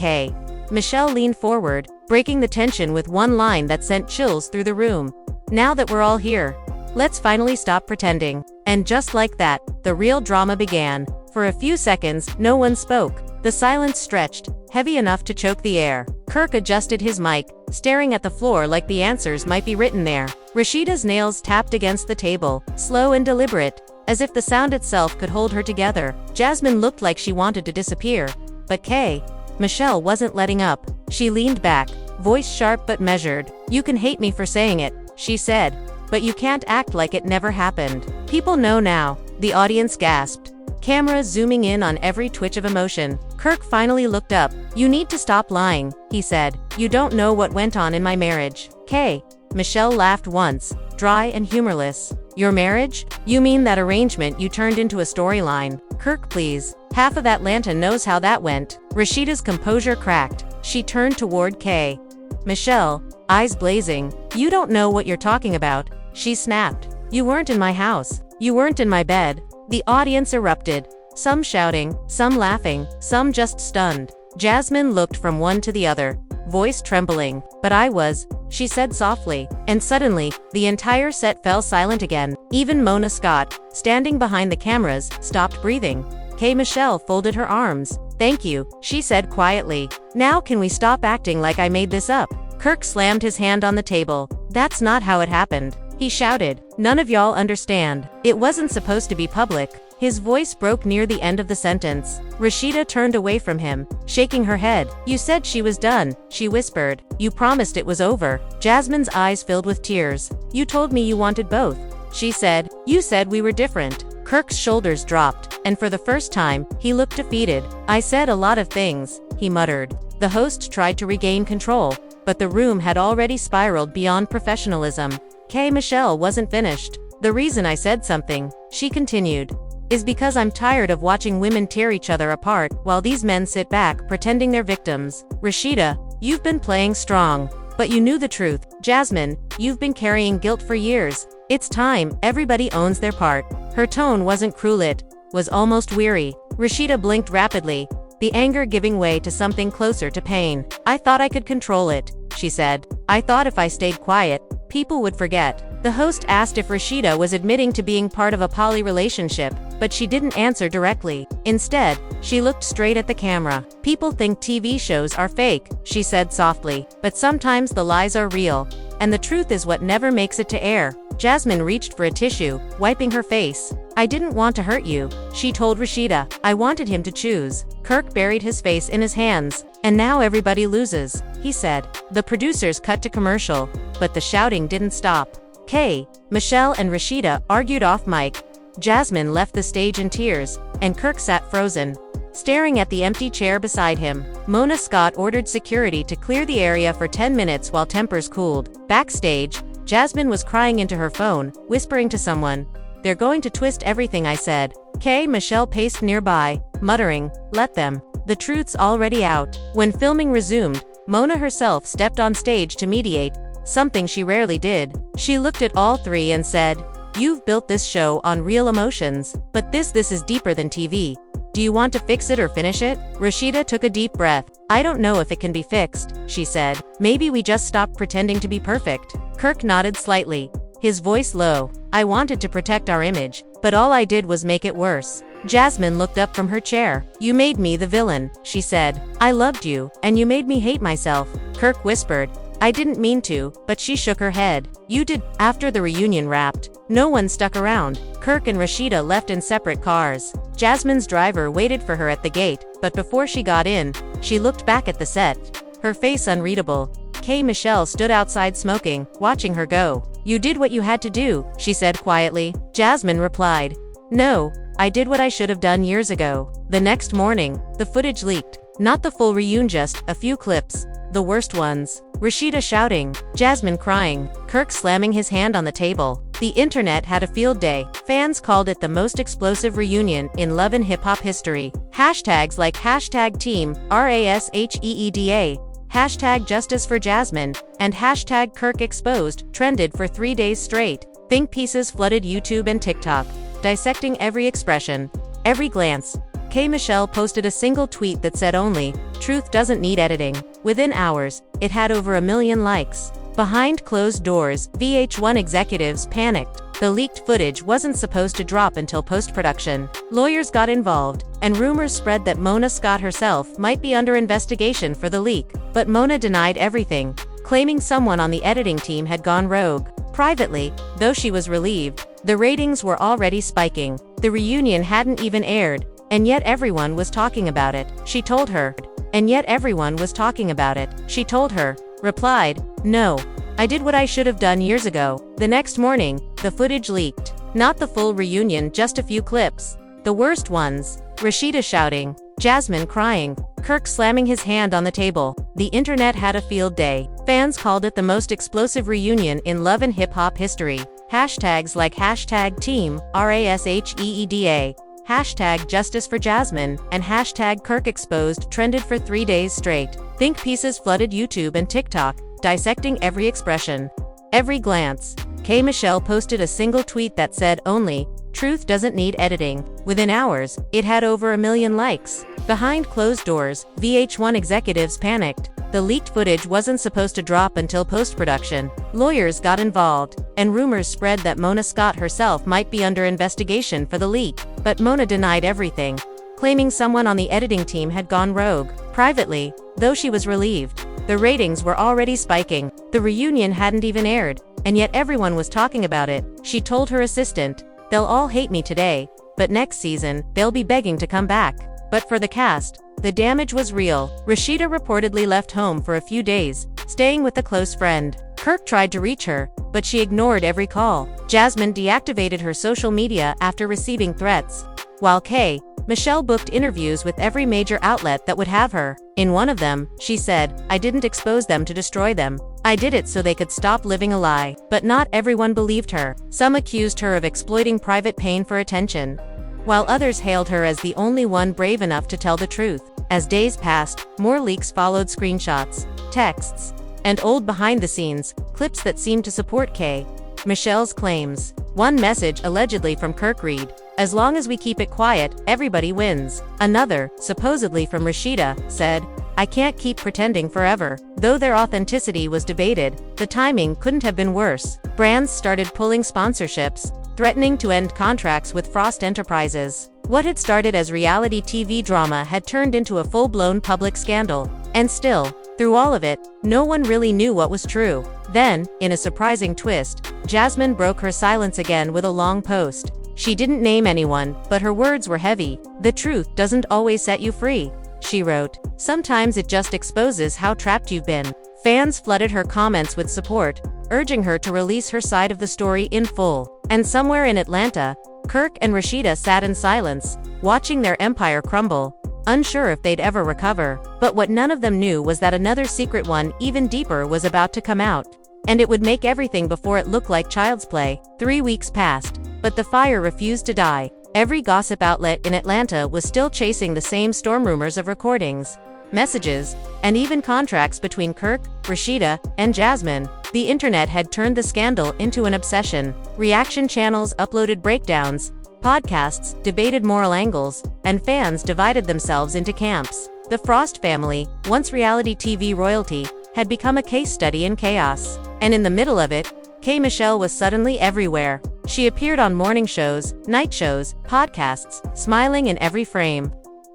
Michelle leaned forward, breaking the tension with one line that sent chills through the room. "Now that we're all here, let's finally stop pretending." And just like that, the real drama began. For a few seconds, no one spoke. The silence stretched, heavy enough to choke the air. Kirk adjusted his mic, staring at the floor like the answers might be written there. Rasheeda's nails tapped against the table, slow and deliberate, as if the sound itself could hold her together. Jasmine looked like she wanted to disappear, but Michelle wasn't letting up. She leaned back, voice sharp but measured. "You can hate me for saying it," she said, "but you can't act like it never happened." "People know now," the audience gasped, cameras zooming in on every twitch of emotion. Kirk finally looked up. "You need to stop lying," he said. "You don't know what went on in my marriage." Michelle laughed once, dry and humorless. "Your marriage? You mean that arrangement you turned into a storyline?" "Kirk, please. Half of Atlanta knows how that went." Rasheeda's composure cracked. She turned toward Michelle, eyes blazing. "You don't know what you're talking about," she snapped. "You weren't in my house. You weren't in my bed." The audience erupted, some shouting, some laughing, some just stunned. Jasmine looked from one to the other, voice trembling. "But I was," she said softly. And suddenly, the entire set fell silent again. Even Mona Scott, standing behind the cameras, stopped breathing. Michelle folded her arms. "Thank you," she said quietly. "Now can we stop acting like I made this up?" Kirk slammed his hand on the table. "That's not how it happened," he shouted. "None of y'all understand. It wasn't supposed to be public." His voice broke near the end of the sentence. Rasheeda turned away from him, shaking her head. "You said she was done," she whispered. "You promised it was over." Jasmine's eyes filled with tears. "You told me you wanted both," she said. "You said we were different." Kirk's shoulders dropped, and for the first time, he looked defeated. "I said a lot of things," he muttered. The host tried to regain control, but the room had already spiraled beyond professionalism. Michelle wasn't finished. "The reason I said something," she continued, "is because I'm tired of watching women tear each other apart while these men sit back pretending they're victims. Rasheeda, you've been playing strong, but you knew the truth. Jasmine, you've been carrying guilt for years. It's time everybody owns their part." Her tone wasn't cruel, it was almost weary. Rasheeda blinked rapidly, the anger giving way to something closer to pain. "I thought I could control it," she said. "I thought if I stayed quiet, people would forget." The host asked if Rasheeda was admitting to being part of a poly relationship, but she didn't answer directly. Instead, she looked straight at the camera. "People think TV shows are fake," she said softly, "but sometimes the lies are real, and the truth is what never makes it to air." Jasmine reached for a tissue, wiping her face. "I didn't want to hurt you," she told Rasheeda. "I wanted him to choose." Kirk buried his face in his hands. "And now everybody loses," he said. The producers cut to commercial, but the shouting didn't stop. Michelle and Rasheeda argued off mic. Jasmine left the stage in tears, and Kirk sat frozen, staring at the empty chair beside him. Mona Scott ordered security to clear the area for 10 minutes while tempers cooled. Backstage, Jasmine was crying into her phone, whispering to someone, "They're going to twist everything I said." Michelle paced nearby, muttering, "Let them. The truth's already out." When filming resumed, Mona herself stepped on stage to mediate, something she rarely did. She looked at all three and said, "You've built this show on real emotions, but this is deeper than TV. Do you want to fix it or finish it?" Rasheeda took a deep breath. "I don't know if it can be fixed," she said. "Maybe we just stop pretending to be perfect." Kirk nodded slightly, his voice low. "I wanted to protect our image, but all I did was make it worse." Jasmine looked up from her chair. "You made me the villain," she said. "I loved you, and you made me hate myself," Kirk whispered. "I didn't mean to," but she shook her head. "You did." After the reunion wrapped, no one stuck around. Kirk and Rasheeda left in separate cars. Jasmine's driver waited for her at the gate, but before she got in, she looked back at the set. Her face unreadable. Michelle stood outside smoking, watching her go. "You did what you had to do," she said quietly. Jasmine replied, "No, I did what I should have done years ago." The next morning, the footage leaked. Not the full reunion, just a few clips. The worst ones. Rasheeda shouting, Jasmine crying, Kirk slamming his hand on the table. The internet had a field day. Fans called it the most explosive reunion in love and hip-hop history. Hashtags like #team, RASHEEDA, #justice for Jasmine, and #Kirk exposed trended for 3 days straight. Think pieces flooded YouTube and TikTok, dissecting every expression, every glance. Michelle posted a single tweet that said only, "Truth doesn't need editing." Within hours, it had over 1 million likes. Behind closed doors, VH1 executives panicked. The leaked footage wasn't supposed to drop until post-production. Lawyers got involved, and rumors spread that Mona Scott herself might be under investigation for the leak. But Mona denied everything, claiming someone on the editing team had gone rogue. Privately, though she was relieved, the ratings were already spiking. The reunion hadn't even aired, and yet everyone was talking about it. She told her. And yet everyone was talking about it. She told her. Replied, "No. I did what I should have done years ago." The next morning, the footage leaked. Not the full reunion, just a few clips. The worst ones. Rasheeda shouting, Jasmine crying, Kirk slamming his hand on the table. The internet had a field day. Fans called it the most explosive reunion in love and hip-hop history. Hashtags like #team, RASHEEDA, #justice for Jasmine, and #Kirk exposed trended for 3 days straight. Think pieces flooded YouTube and TikTok, dissecting every expression, every glance. Michelle posted a single tweet that said only, "Truth doesn't need editing." Within hours, it had over 1 million likes. Behind closed doors, VH1 executives panicked. The leaked footage wasn't supposed to drop until post-production. Lawyers got involved, and rumors spread that Mona Scott herself might be under investigation for the leak. But Mona denied everything, claiming someone on the editing team had gone rogue. Privately, though she was relieved, the ratings were already spiking. The reunion hadn't even aired, and yet everyone was talking about it. She told her assistant, "They'll all hate me today, but next season, they'll be begging to come back." But for the cast, the damage was real. Rasheeda reportedly left home for a few days, staying with a close friend. Kirk tried to reach her, but she ignored every call. Jasmine deactivated her social media after receiving threats, while Michelle booked interviews with every major outlet that would have her. In one of them, she said, "I didn't expose them to destroy them. I did it so they could stop living a lie." But not everyone believed her. Some accused her of exploiting private pain for attention, while others hailed her as the only one brave enough to tell the truth. As days passed, more leaks followed, screenshots, texts, and old behind-the-scenes clips that seemed to support Michelle's claims. One message allegedly from Kirk read, "As long as we keep it quiet, everybody wins." Another, supposedly from Rasheeda, said, "I can't keep pretending forever." Though their authenticity was debated, the timing couldn't have been worse. Brands started pulling sponsorships, threatening to end contracts with Frost Enterprises. What had started as reality TV drama had turned into a full-blown public scandal. And still, through all of it, no one really knew what was true. Then, in a surprising twist, Jasmine broke her silence again with a long post. She didn't name anyone, but her words were heavy. "The truth doesn't always set you free," she wrote. "Sometimes it just exposes how trapped you've been." Fans flooded her comments with support, urging her to release her side of the story in full. And somewhere in Atlanta, Kirk and Rasheeda sat in silence, watching their empire crumble, unsure if they'd ever recover. But what none of them knew was that another secret one, even deeper, was about to come out. And it would make everything before it looked like child's play. 3 weeks passed, but the fire refused to die. Every gossip outlet in Atlanta was still chasing the same storm rumors of recordings, messages, and even contracts between Kirk, Rasheeda, and Jasmine. The internet had turned the scandal into an obsession. Reaction channels uploaded breakdowns, podcasts debated moral angles, and fans divided themselves into camps. The Frost family, once reality TV royalty, had become a case study in chaos. And in the middle of it, K. Michelle was suddenly everywhere. She appeared on morning shows, night shows, podcasts, smiling in every frame,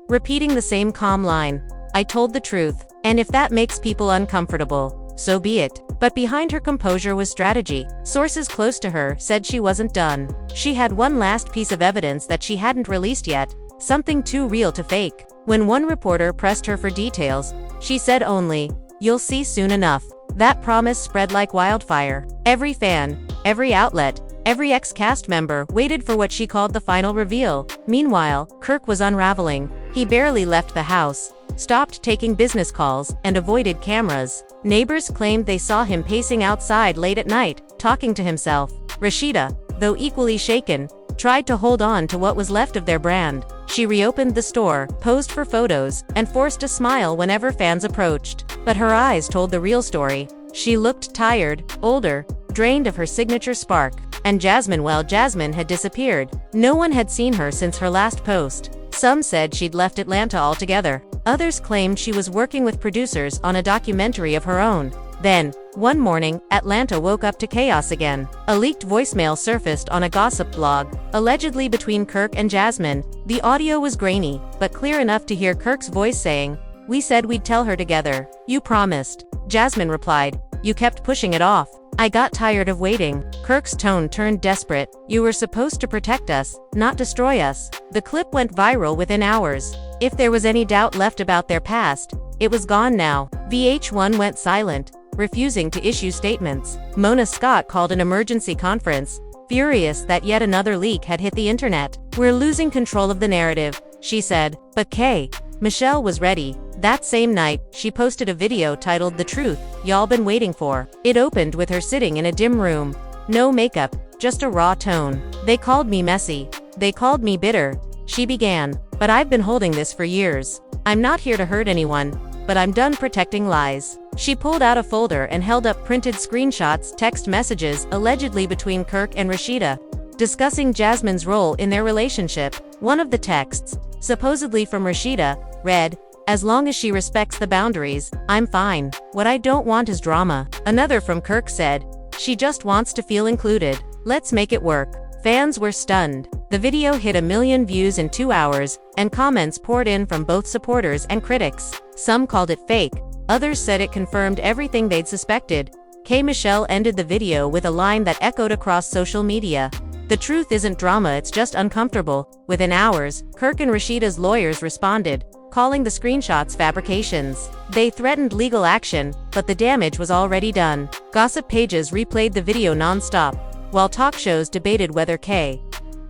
repeating the same calm line, "I told the truth, and if that makes people uncomfortable, so be it." But behind her composure was strategy. Sources close to her said she wasn't done. She had one last piece of evidence that she hadn't released yet, something too real to fake. When one reporter pressed her for details, she said only, "You'll see soon enough." That promise spread like wildfire. Every fan, every outlet, every ex-cast member waited for what she called the final reveal. Meanwhile, Kirk was unraveling. He barely left the house, stopped taking business calls, and avoided cameras. Neighbors claimed they saw him pacing outside late at night, talking to himself. Rasheeda, though equally shaken, tried to hold on to what was left of their brand. She reopened the store, posed for photos, and forced a smile whenever fans approached. But her eyes told the real story. She looked tired, older, drained of her signature spark. And Jasmine had disappeared. No one had seen her since her last post. Some said she'd left Atlanta altogether. Others claimed she was working with producers on a documentary of her own. Then, one morning, Atlanta woke up to chaos again. A leaked voicemail surfaced on a gossip blog, allegedly between Kirk and Jasmine. The audio was grainy, but clear enough to hear Kirk's voice saying, "We said we'd tell her together. You promised." Jasmine replied, "You kept pushing it off. I got tired of waiting." Kirk's tone turned desperate. "You were supposed to protect us, not destroy us." The clip went viral within hours. If there was any doubt left about their past, it was gone now. VH1 went silent, refusing to issue statements. Mona Scott called an emergency conference, furious that yet another leak had hit the internet. "We're losing control of the narrative," she said. But K. Michelle was ready. That same night, she posted a video titled "The Truth Y'all Been Waiting For." It opened with her sitting in a dim room. No makeup, just a raw tone. "They called me messy. They called me bitter," she began. "But I've been holding this for years. I'm not here to hurt anyone, but I'm done protecting lies." She pulled out a folder and held up printed screenshots, text messages, allegedly between Kirk and Rasheeda, discussing Jasmine's role in their relationship. One of the texts, supposedly from Rasheeda, read, "As long as she respects the boundaries, I'm fine. What I don't want is drama." Another from Kirk said, "She just wants to feel included. Let's make it work." Fans were stunned. The video hit 1 million views in 2 hours, and comments poured in from both supporters and critics. Some called it fake. Others said it confirmed everything they'd suspected. K. Michelle ended the video with a line that echoed across social media. "The truth isn't drama, it's just uncomfortable." Within hours, Kirk and Rasheeda's lawyers responded, calling the screenshots fabrications. They threatened legal action, but the damage was already done. Gossip pages replayed the video non-stop, while talk shows debated whether K.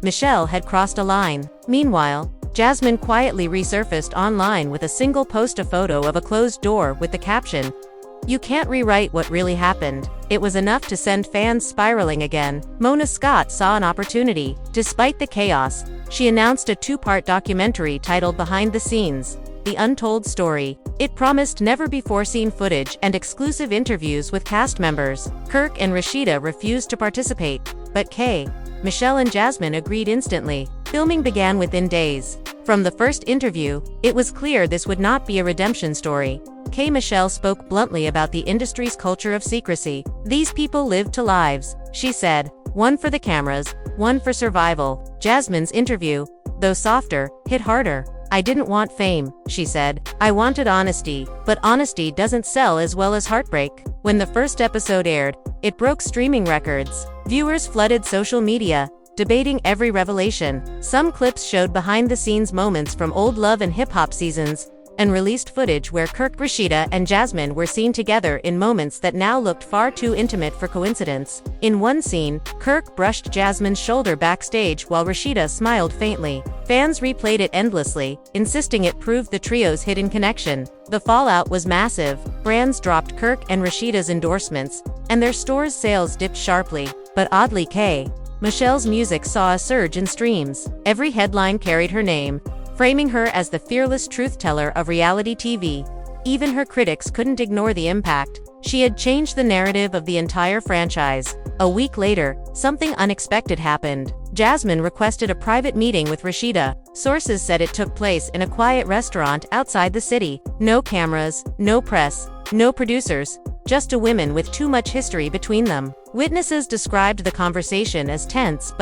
Michelle had crossed a line. Meanwhile, Jasmine quietly resurfaced online with a single post, a photo of a closed door with the caption, "You can't rewrite what really happened." It was enough to send fans spiraling again. Mona Scott saw an opportunity. Despite the chaos, she announced a 2-part documentary titled "Behind the Scenes: The Untold Story." It promised never-before-seen footage and exclusive interviews with cast members. Kirk and Rasheeda refused to participate, but K. Michelle and Jasmine agreed instantly. Filming began within days. From the first interview, it was clear this would not be a redemption story. K. Michelle spoke bluntly about the industry's culture of secrecy. "These people live 2 lives," she said. "One for the cameras, one for survival." Jasmine's interview, though softer, hit harder. "I didn't want fame," she said. "I wanted honesty, but honesty doesn't sell as well as heartbreak." When the first episode aired, it broke streaming records. Viewers flooded social media, debating every revelation. Some clips showed behind-the-scenes moments from old Love and Hip Hop seasons, and released footage where Kirk, Rasheeda, and Jasmine were seen together in moments that now looked far too intimate for coincidence. In one scene, Kirk brushed Jasmine's shoulder backstage while Rasheeda smiled faintly. Fans replayed it endlessly, insisting it proved the trio's hidden connection. The fallout was massive. Brands dropped Kirk and Rasheeda's endorsements, and their stores' sales dipped sharply. But oddly, K. Michelle's music saw a surge in streams. Every headline carried her name, framing her as the fearless truth-teller of reality TV. Even her critics couldn't ignore the impact. She had changed the narrative of the entire franchise. A week later, something unexpected happened. Jasmine requested a private meeting with Rasheeda. Sources said it took place in a quiet restaurant outside the city. No cameras, no press, no producers, just two women with too much history between them. Witnesses described the conversation as tense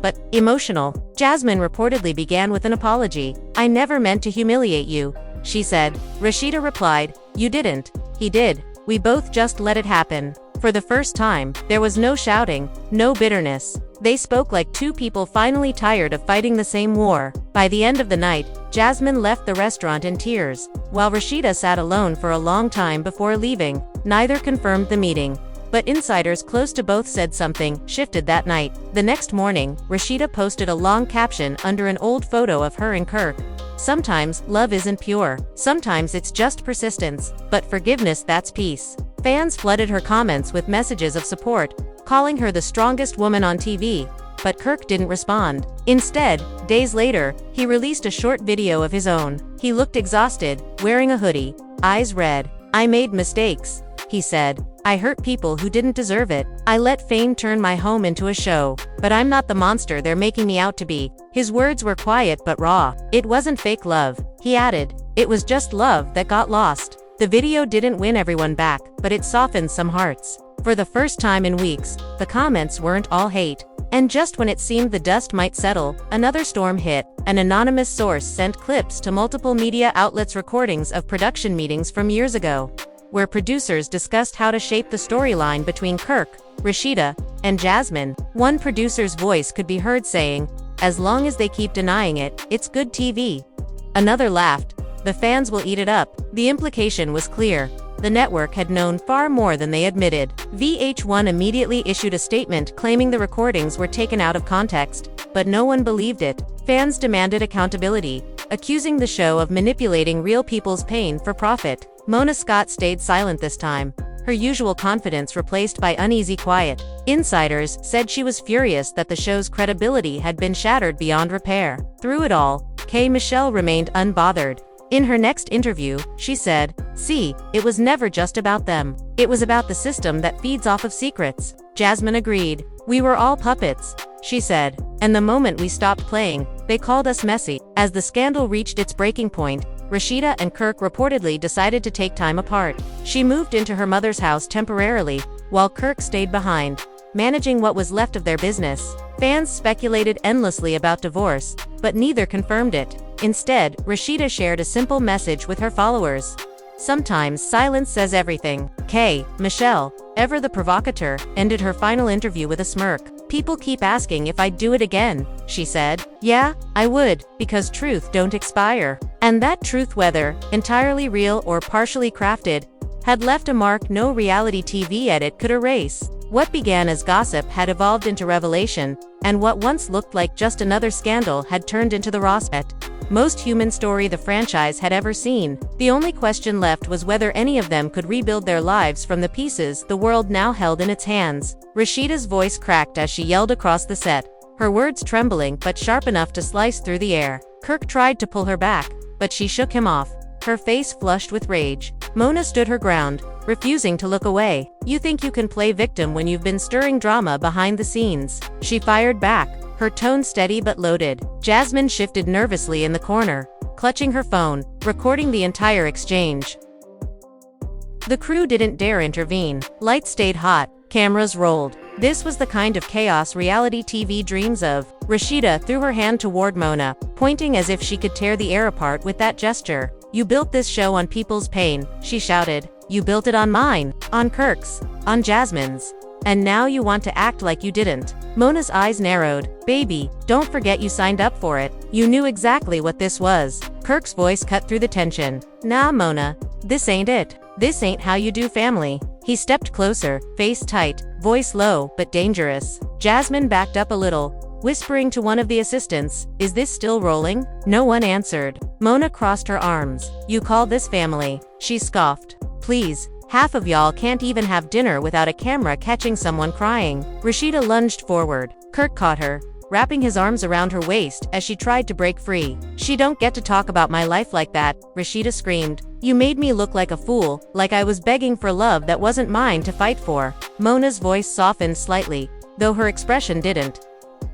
but emotional. Jasmine reportedly began with an apology. "I never meant to humiliate you," she said. Rasheeda replied, "You didn't. He did. We both just let it happen." For the first time, there was no shouting, no bitterness. They spoke like two people finally tired of fighting the same war. By the end of the night, Jasmine left the restaurant in tears, while Rasheeda sat alone for a long time before leaving. Neither confirmed the meeting, but insiders close to both said something shifted that night. The next morning, Rasheeda posted a long caption under an old photo of her and Kirk. "Sometimes love isn't pure. Sometimes it's just persistence. But forgiveness, that's peace." Fans flooded her comments with messages of support, calling her the strongest woman on TV, but Kirk didn't respond. Instead, days later, he released a short video of his own. He looked exhausted, wearing a hoodie, eyes red. "I made mistakes," he said. "I hurt people who didn't deserve it. I let fame turn my home into a show. But I'm not the monster they're making me out to be." His words were quiet but raw. "It wasn't fake love," he added. "It was just love that got lost." The video didn't win everyone back, but it softened some hearts. For the first time in weeks, the comments weren't all hate. And just when it seemed the dust might settle, another storm hit. An anonymous source sent clips to multiple media outlets, recordings of production meetings from years ago, where producers discussed how to shape the storyline between Kirk, Rasheeda, and Jasmine. One producer's voice could be heard saying, "As long as they keep denying it, it's good TV." Another laughed, "The fans will eat it up." The implication was clear. The network had known far more than they admitted. VH1 immediately issued a statement claiming the recordings were taken out of context, but no one believed it. Fans demanded accountability, accusing the show of manipulating real people's pain for profit. Mona Scott stayed silent this time, her usual confidence replaced by uneasy quiet. Insiders said she was furious that the show's credibility had been shattered beyond repair. Through it all, K. Michelle remained unbothered. In her next interview, she said, "See, it was never just about them. It was about the system that feeds off of secrets." Jasmine agreed. "We were all puppets," she said. "And the moment we stopped playing, they called us messy." As the scandal reached its breaking point, Rasheeda and Kirk reportedly decided to take time apart. She moved into her mother's house temporarily, while Kirk stayed behind, managing what was left of their business. Fans speculated endlessly about divorce, but neither confirmed it. Instead, Rasheeda shared a simple message with her followers. "Sometimes silence says everything." K. Michelle, ever the provocateur, ended her final interview with a smirk. "People keep asking if I'd do it again," she said. "Yeah, I would, because truth don't expire." And that truth, whether entirely real or partially crafted, had left a mark no reality TV edit could erase. What began as gossip had evolved into revelation, and what once looked like just another scandal had turned into the most human story the franchise had ever seen. The only question left was whether any of them could rebuild their lives from the pieces the world now held in its hands. Rasheeda's voice cracked as she yelled across the set, her words trembling but sharp enough to slice through the air. Kirk tried to pull her back, but she shook him off, her face flushed with rage. Mona stood her ground, refusing to look away. "You think you can play victim when you've been stirring drama behind the scenes?" She fired back, her tone steady but loaded. Jasmine shifted nervously in the corner, clutching her phone, recording the entire exchange. The crew didn't dare intervene. Lights stayed hot, cameras rolled. This was the kind of chaos reality TV dreams of. Rasheeda threw her hand toward Mona, pointing as if she could tear the air apart with that gesture. "You built this show on people's pain," she shouted. "You built it on mine, on Kirk's, on Jasmine's. And now you want to act like you didn't." Mona's eyes narrowed. "Baby, don't forget you signed up for it. You knew exactly what this was." Kirk's voice cut through the tension. "Nah, Mona. This ain't it. This ain't how you do family." He stepped closer, face tight, voice low but dangerous. Jasmine backed up a little, whispering to one of the assistants, "Is this still rolling?" No one answered. Mona crossed her arms. "You call this family?" She scoffed. "Please. Half of y'all can't even have dinner without a camera catching someone crying." Rasheeda lunged forward. Kirk caught her, wrapping his arms around her waist as she tried to break free. "She don't get to talk about my life like that," Rasheeda screamed. "You made me look like a fool, like I was begging for love that wasn't mine to fight for." Mona's voice softened slightly, though her expression didn't.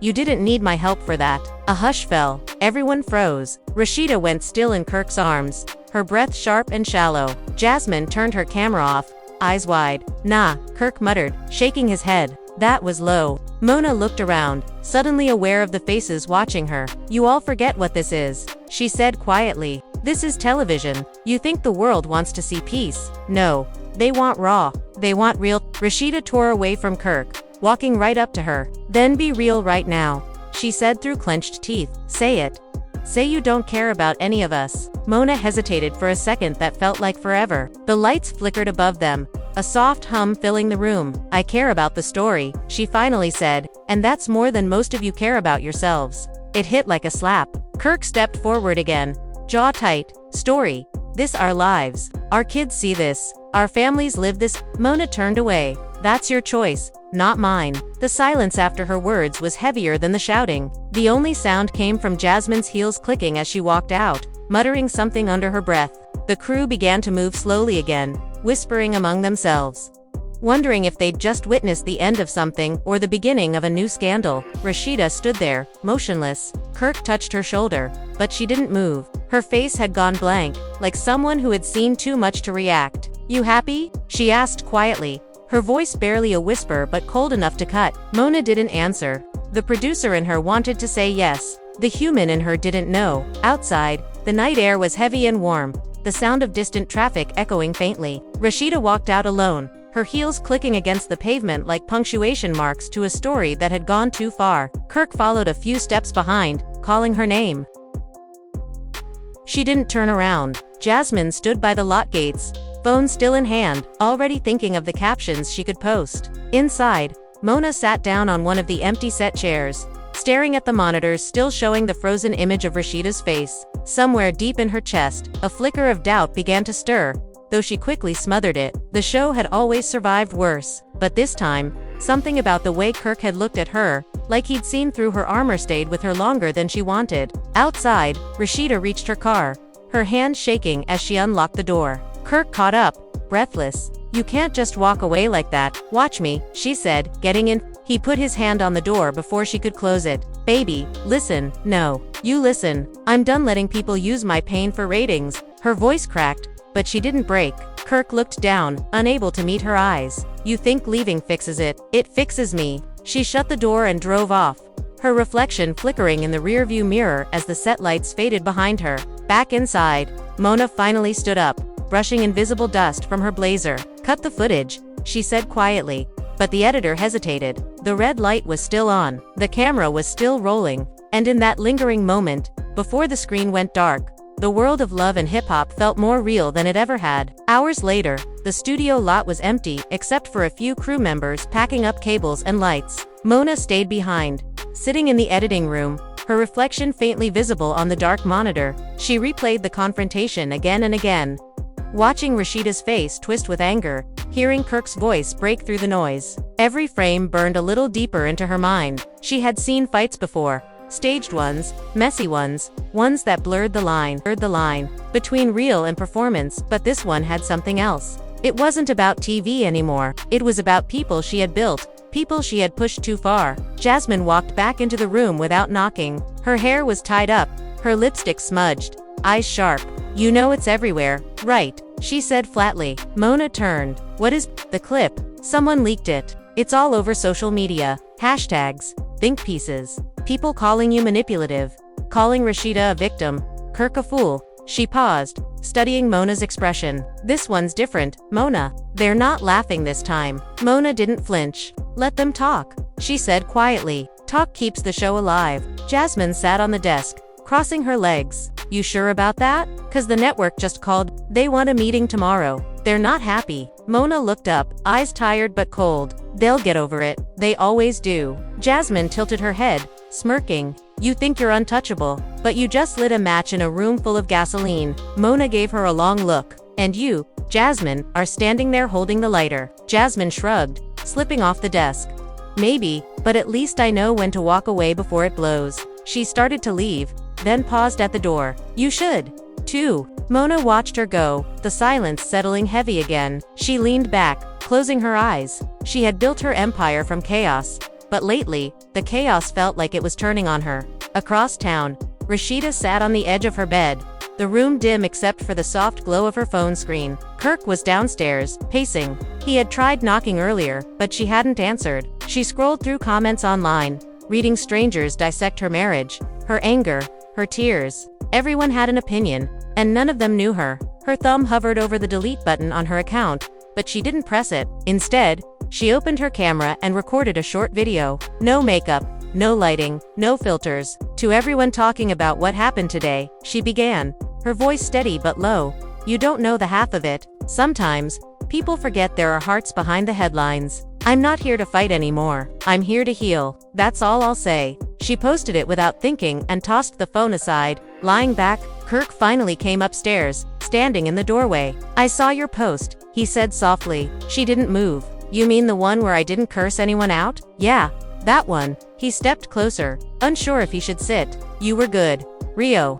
"You didn't need my help for that." A hush fell. Everyone froze. Rasheeda went still in Kirk's arms, her breath sharp and shallow. Jasmine turned her camera off, eyes wide. "Nah," Kirk muttered, shaking his head. That was low. Mona looked around, suddenly aware of the faces watching her. "You all forget what this is," she said quietly. "This is television. You think the world wants to see peace? No. They want raw. They want real." Rasheeda tore away from Kirk, walking right up to her. "Then be real right now," she said through clenched teeth. "Say it. Say you don't care about any of us." Mona hesitated for a second that felt like forever. The lights flickered above them, a soft hum filling the room. "I care about the story," she finally said, "and that's more than most of you care about yourselves." It hit like a slap. Kirk stepped forward again, jaw tight. "Story. This our lives. Our kids see this. Our families live this." Mona turned away. "That's your choice, not mine." The silence after her words was heavier than the shouting. The only sound came from Jasmine's heels clicking as she walked out, muttering something under her breath. The crew began to move slowly again, whispering among themselves, wondering if they'd just witnessed the end of something or the beginning of a new scandal. Rasheeda stood there, motionless. Kirk touched her shoulder, but she didn't move. Her face had gone blank, like someone who had seen too much to react. "You happy?" she asked quietly, her voice barely a whisper but cold enough to cut. Mona didn't answer. The producer in her wanted to say yes. The human in her didn't know. Outside, the night air was heavy and warm, the sound of distant traffic echoing faintly. Rasheeda walked out alone, her heels clicking against the pavement like punctuation marks to a story that had gone too far. Kirk followed a few steps behind, calling her name. She didn't turn around. Jasmine stood by the lot gates, phone still in hand, already thinking of the captions she could post. Inside, Mona sat down on one of the empty set chairs, staring at the monitors still showing the frozen image of Rasheeda's face. Somewhere deep in her chest, a flicker of doubt began to stir, though she quickly smothered it. The show had always survived worse, but this time, something about the way Kirk had looked at her, like he'd seen through her armor, stayed with her longer than she wanted. Outside, Rasheeda reached her car, her hand shaking as she unlocked the door. Kirk caught up, breathless. "You can't just walk away like that. Watch me," she said, getting in. He put his hand on the door before she could close it. "Baby, listen." "No. You listen. I'm done letting people use my pain for ratings." Her voice cracked, but she didn't break. Kirk looked down, unable to meet her eyes. "You think leaving fixes it? It fixes me." She shut the door and drove off, her reflection flickering in the rearview mirror as the set lights faded behind her. Back inside, Mona finally stood up, brushing invisible dust from her blazer. "Cut the footage," she said quietly, but the editor hesitated. The red light was still on, the camera was still rolling, and in that lingering moment, before the screen went dark, the world of love and hip-hop felt more real than it ever had. Hours later, the studio lot was empty, except for a few crew members packing up cables and lights. Mona stayed behind, sitting in the editing room, her reflection faintly visible on the dark monitor. She replayed the confrontation again and again, watching Rasheeda's face twist with anger, hearing Kirk's voice break through the noise. Every frame burned a little deeper into her mind. She had seen fights before, staged ones, messy ones, ones that blurred the line between real and performance, but this one had something else. It wasn't about TV anymore. It was about people she had built, people she had pushed too far. Jasmine walked back into the room without knocking. Her hair was tied up, her lipstick smudged, eyes sharp. "You know it's everywhere, right?" she said flatly. Mona turned. "What is the clip? Someone leaked it. It's all over social media. Hashtags, think pieces, people calling you manipulative, calling Rasheeda a victim, Kirk a fool." She paused, studying Mona's expression. "This one's different, Mona. They're not laughing this time." Mona didn't flinch. "Let them talk," she said quietly. "Talk keeps the show alive." Jasmine sat on the desk, crossing her legs. "You sure about that? 'Cause the network just called. They want a meeting tomorrow. They're not happy." Mona looked up, eyes tired but cold. "They'll get over it. They always do." Jasmine tilted her head, smirking. "You think you're untouchable, but you just lit a match in a room full of gasoline." Mona gave her a long look. "And you, Jasmine, are standing there holding the lighter." Jasmine shrugged, slipping off the desk. "Maybe, but at least I know when to walk away before it blows." She started to leave, then paused at the door. "You should, too." Mona watched her go, the silence settling heavy again. She leaned back, closing her eyes. She had built her empire from chaos, but lately, the chaos felt like it was turning on her. Across town, Rasheeda sat on the edge of her bed, the room dim except for the soft glow of her phone screen. Kirk was downstairs, pacing. He had tried knocking earlier, but she hadn't answered. She scrolled through comments online, reading strangers dissect her marriage, her anger, her tears. Everyone had an opinion, and none of them knew her. Her thumb hovered over the delete button on her account, but she didn't press it. Instead, she opened her camera and recorded a short video. No makeup, no lighting, no filters. To everyone talking about what happened today, she began, her voice steady but low. You don't know the half of it. Sometimes, people forget there are hearts behind the headlines. I'm not here to fight anymore. I'm here to heal. That's all I'll say. She posted it without thinking and tossed the phone aside. Lying back, Kirk finally came upstairs, standing in the doorway. I saw your post, he said softly. She didn't move. You mean the one where I didn't curse anyone out? Yeah, that one. He stepped closer, unsure if he should sit. You were good. Rio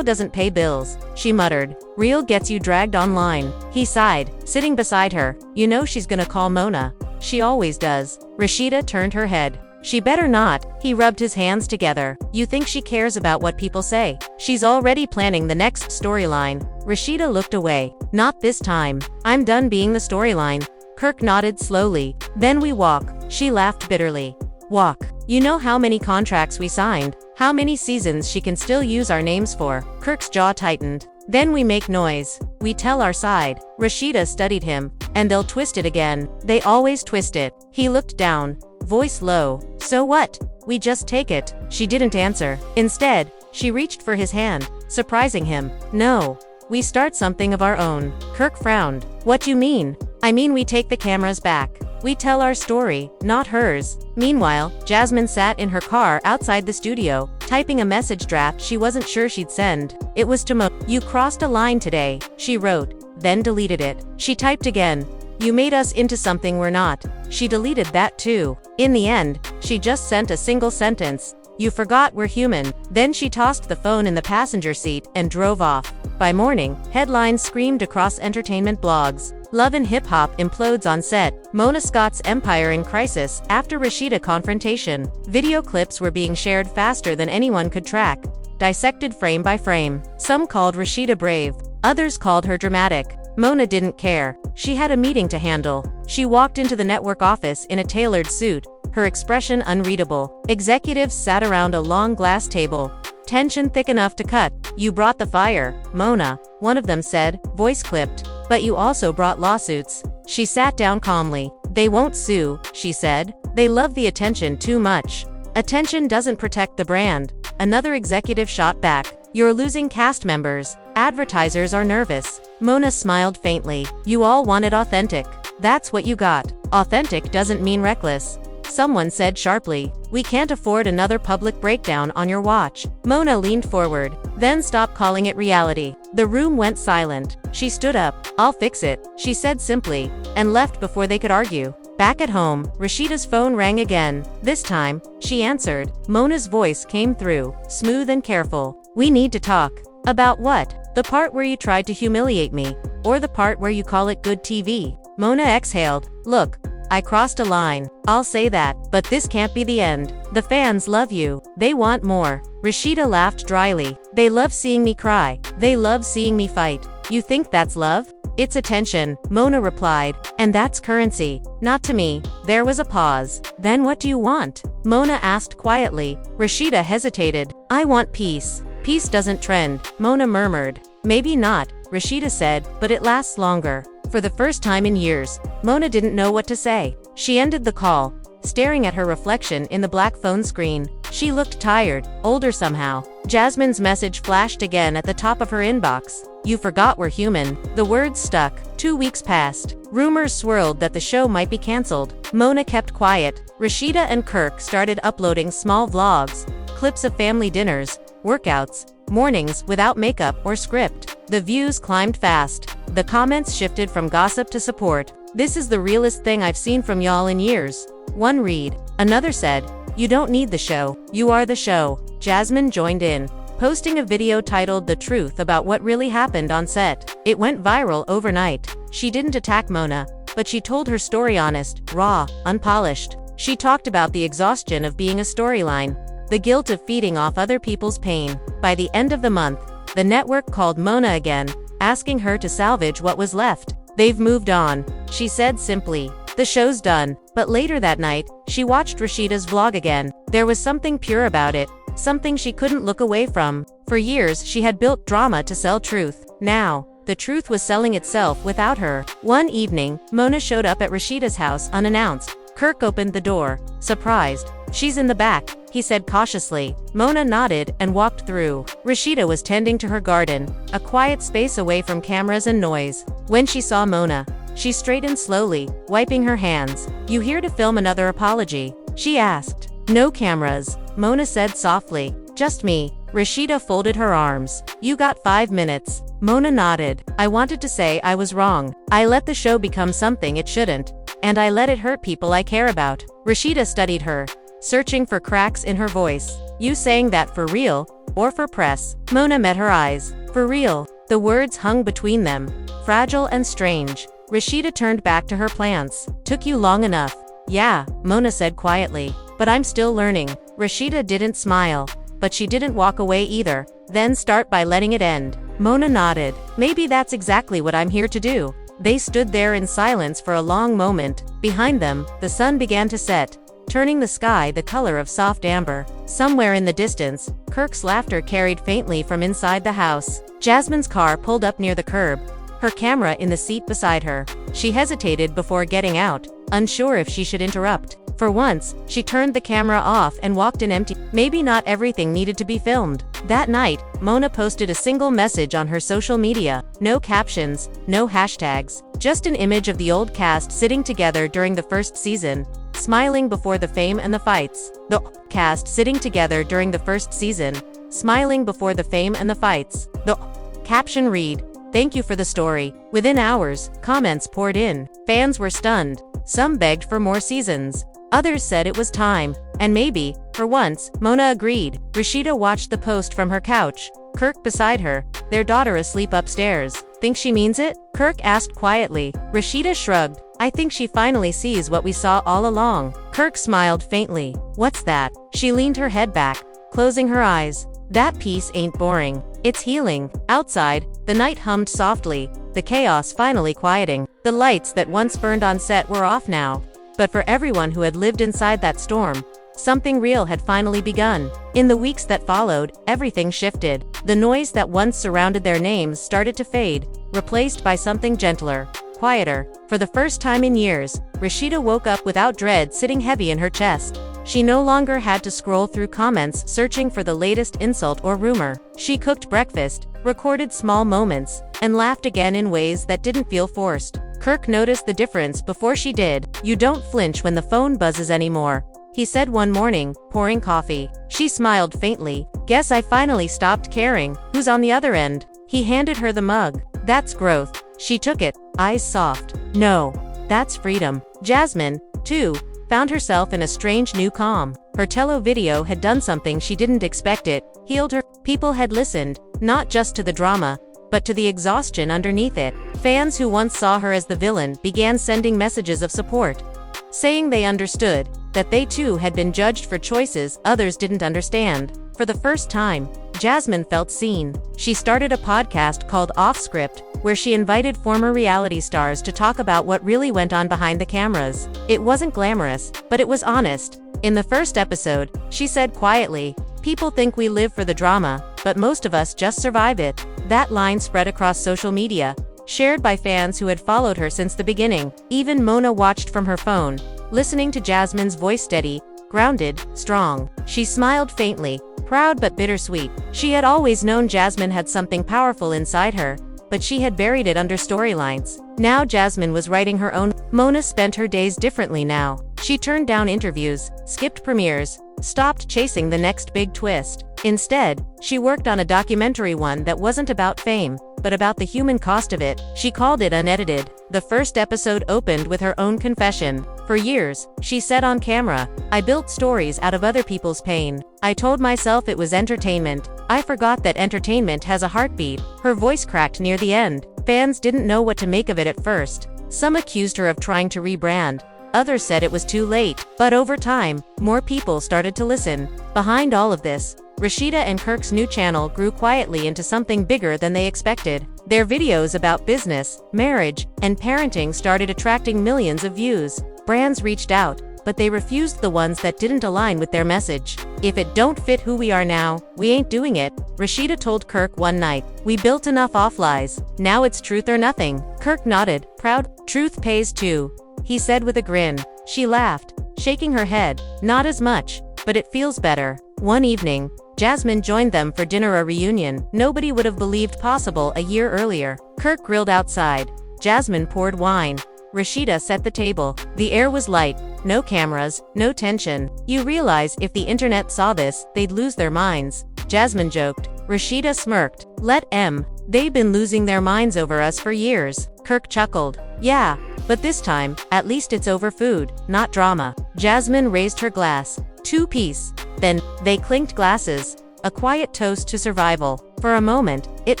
doesn't pay bills, she muttered. Rio gets you dragged online. He sighed, sitting beside her. You know she's gonna call Mona. She always does. Rasheeda turned her head. She better not. He rubbed his hands together. You think she cares about what people say? She's already planning the next storyline. Rasheeda looked away. Not this time. I'm done being the storyline. Kirk nodded slowly. Then we walk. She laughed bitterly. Walk. You know how many contracts we signed? How many seasons she can still use our names for? Kirk's jaw tightened. Then we make noise. We tell our side. Rasheeda studied him. And they'll twist it again. They always twist it. He looked down, voice low. So what? We just take it. She didn't answer. Instead, she reached for his hand, surprising him. No. We start something of our own. Kirk frowned. What do you mean? I mean we take the cameras back. We tell our story, not hers. Meanwhile, Jasmine sat in her car outside the studio, typing a message draft she wasn't sure she'd send. It was to Mo. You crossed a line today, she wrote, then deleted it. She typed again. You made us into something we're not. She deleted that too. In the end, she just sent a single sentence. You forgot we're human. Then she tossed the phone in the passenger seat and drove off. By morning, headlines screamed across entertainment blogs. Love and Hip Hop implodes on set. Mona Scott's empire in crisis after Rasheeda confrontation. Video clips were being shared faster than anyone could track, dissected frame by frame. Some called Rasheeda brave. Others called her dramatic. Mona didn't care. She had a meeting to handle. She walked into the network office in a tailored suit, her expression unreadable. Executives sat around a long glass table, tension thick enough to cut. You brought the fire, Mona, one of them said, voice clipped. But you also brought lawsuits. She sat down calmly. They won't sue, she said. They love the attention too much. Attention doesn't protect the brand. Another executive shot back. You're losing cast members. Advertisers are nervous. Mona smiled faintly. You all wanted authentic. That's what you got. Authentic doesn't mean reckless. Someone said sharply. We can't afford another public breakdown on your watch. Mona leaned forward. Then stop calling it reality. The room went silent. She stood up. I'll fix it, she said simply, and left before they could argue. Back at home, Rasheeda's phone rang again. This time, she answered. Mona's voice came through, smooth and careful. We need to talk. About what? The part where you tried to humiliate me, or the part where you call it good TV? Mona exhaled. Look, I crossed a line. I'll say that, but this can't be the end. The fans love you. They want more. Rasheeda laughed dryly. They love seeing me cry. They love seeing me fight. You think that's love? It's attention, Mona replied. And that's currency. Not to me. There was a pause. Then what do you want? Mona asked quietly. Rasheeda hesitated. I want peace. Peace doesn't trend, Mona murmured. Maybe not, Rasheeda said, but it lasts longer. For the first time in years, Mona didn't know what to say. She ended the call, staring at her reflection in the black phone screen. She looked tired, older somehow. Jasmine's message flashed again at the top of her inbox. You forgot we're human. The words stuck. 2 weeks passed. Rumors swirled that the show might be cancelled. Mona kept quiet. Rasheeda and Kirk started uploading small vlogs, clips of family dinners, workouts, mornings without makeup or script. The views climbed fast. The comments shifted from gossip to support. This is the realest thing I've seen from y'all in years. One read. Another said, you don't need the show. You are the show. Jasmine joined in, posting a video titled The Truth about what really happened on set. It went viral overnight. She didn't attack Mona, but she told her story honest, raw, unpolished. She talked about the exhaustion of being a storyline, the guilt of feeding off other people's pain. By the end of the month, The network called Mona again, asking her to salvage what was left. "They've moved on," she said simply. "The show's done." But later that night, she watched Rasheeda's vlog again. There was something pure about it, something she couldn't look away from. For years she had built drama to sell truth. Now, the truth was selling itself without her. One evening, Mona showed up at Rasheeda's house unannounced. Kirk opened the door, surprised. "She's in the back," he said cautiously. Mona nodded and walked through. Rasheeda was tending to her garden, a quiet space away from cameras and noise. When she saw Mona, she straightened slowly, wiping her hands. "You here to film another apology?" she asked. "No cameras," Mona said softly. "Just me." Rasheeda folded her arms. "You got 5 minutes." Mona nodded. "I wanted to say I was wrong. I let the show become something it shouldn't. And I let it hurt people I care about." Rasheeda studied her, searching for cracks in her voice. "You saying that for real, or for press?" Mona met her eyes. "For real." The words hung between them, fragile and strange. Rasheeda turned back to her plants. "Took you long enough." "Yeah," Mona said quietly. "But I'm still learning." Rasheeda didn't smile, but she didn't walk away either. "Then start by letting it end." Mona nodded. "Maybe that's exactly what I'm here to do." They stood there in silence for a long moment. Behind them, the sun began to set, turning the sky the color of soft amber. Somewhere in the distance, Kirk's laughter carried faintly from inside the house. Jasmine's car pulled up near the curb, her camera in the seat beside her. She hesitated before getting out, unsure if she should interrupt. For once, she turned the camera off and walked in empty. Maybe not everything needed to be filmed. That night, Mona posted a single message on her social media. No captions, no hashtags, just an image of the old cast sitting together during the first season, smiling before the fame and the fights. The cast sitting together during the first season, smiling before the fame and the fights. The caption read, "Thank you for the story." Within hours, comments poured in. Fans were stunned. Some begged for more seasons. Others said it was time. And maybe, for once, Mona agreed. Rasheeda watched the post from her couch. Kirk beside her, their daughter asleep upstairs. "Think she means it?" Kirk asked quietly. Rasheeda shrugged. "I think she finally sees what we saw all along." Kirk smiled faintly. "What's that?" She leaned her head back, closing her eyes. "That piece ain't boring. It's healing." Outside, the night hummed softly, the chaos finally quieting. The lights that once burned on set were off now. But for everyone who had lived inside that storm, something real had finally begun. In the weeks that followed, everything shifted. The noise that once surrounded their names started to fade, replaced by something gentler, quieter. For the first time in years, Rasheeda woke up without dread sitting heavy in her chest. She no longer had to scroll through comments searching for the latest insult or rumor. She cooked breakfast, recorded small moments, and laughed again in ways that didn't feel forced. Kirk noticed the difference before she did. "You don't flinch when the phone buzzes anymore," he said one morning, pouring coffee. She smiled faintly. "Guess I finally stopped caring. Who's on the other end?" He handed her the mug. "That's growth." She took it, eyes soft. "No, that's freedom." Jasmine, too, found herself in a strange new calm. Her Tello video had done something she didn't expect. It healed her. People had listened, not just to the drama, but to the exhaustion underneath it. Fans who once saw her as the villain began sending messages of support, saying they understood, that they too had been judged for choices others didn't understand. For the first time, Jasmine felt seen. She started a podcast called Off Script, where she invited former reality stars to talk about what really went on behind the cameras. It wasn't glamorous, but it was honest. In the first episode, she said quietly, "People think we live for the drama, but most of us just survive it." That line spread across social media, shared by fans who had followed her since the beginning. Even Mona watched from her phone, listening to Jasmine's voice steady, grounded, strong. She smiled faintly, proud but bittersweet. She had always known Jasmine had something powerful inside her, but she had buried it under storylines. Now Jasmine was writing her own. Mona spent her days differently now. She turned down interviews, skipped premieres, stopped chasing the next big twist. Instead, she worked on a documentary, one that wasn't about fame, but about the human cost of it. She called it Unedited. The first episode opened with her own confession. For years, she said on camera, "I built stories out of other people's pain. I told myself it was entertainment. I forgot that entertainment has a heartbeat." Her voice cracked near the end. Fans didn't know what to make of it at first. Some accused her of trying to rebrand. Others said it was too late. But over time, more people started to listen. Behind all of this, Rasheeda and Kirk's new channel grew quietly into something bigger than they expected. Their videos about business, marriage, and parenting started attracting millions of views. Brands reached out, but they refused the ones that didn't align with their message. "If it don't fit who we are now, we ain't doing it," Rasheeda told Kirk one night. "We built enough off lies. Now it's truth or nothing." Kirk nodded, proud. "Truth pays too," he said with a grin. She laughed, shaking her head. "Not as much, but it feels better." One evening, Jasmine joined them for dinner, a reunion nobody would have believed possible a year earlier. Kirk grilled outside. Jasmine poured wine. Rasheeda set the table. The air was light, no cameras, no tension. "You realize if the internet saw this, they'd lose their minds," Jasmine joked. Rasheeda smirked. "Let 'em. They've been losing their minds over us for years." Kirk chuckled. "Yeah, but this time, at least it's over food, not drama." Jasmine raised her glass. "Two-piece." Then, they clinked glasses. A quiet toast to survival. For a moment, it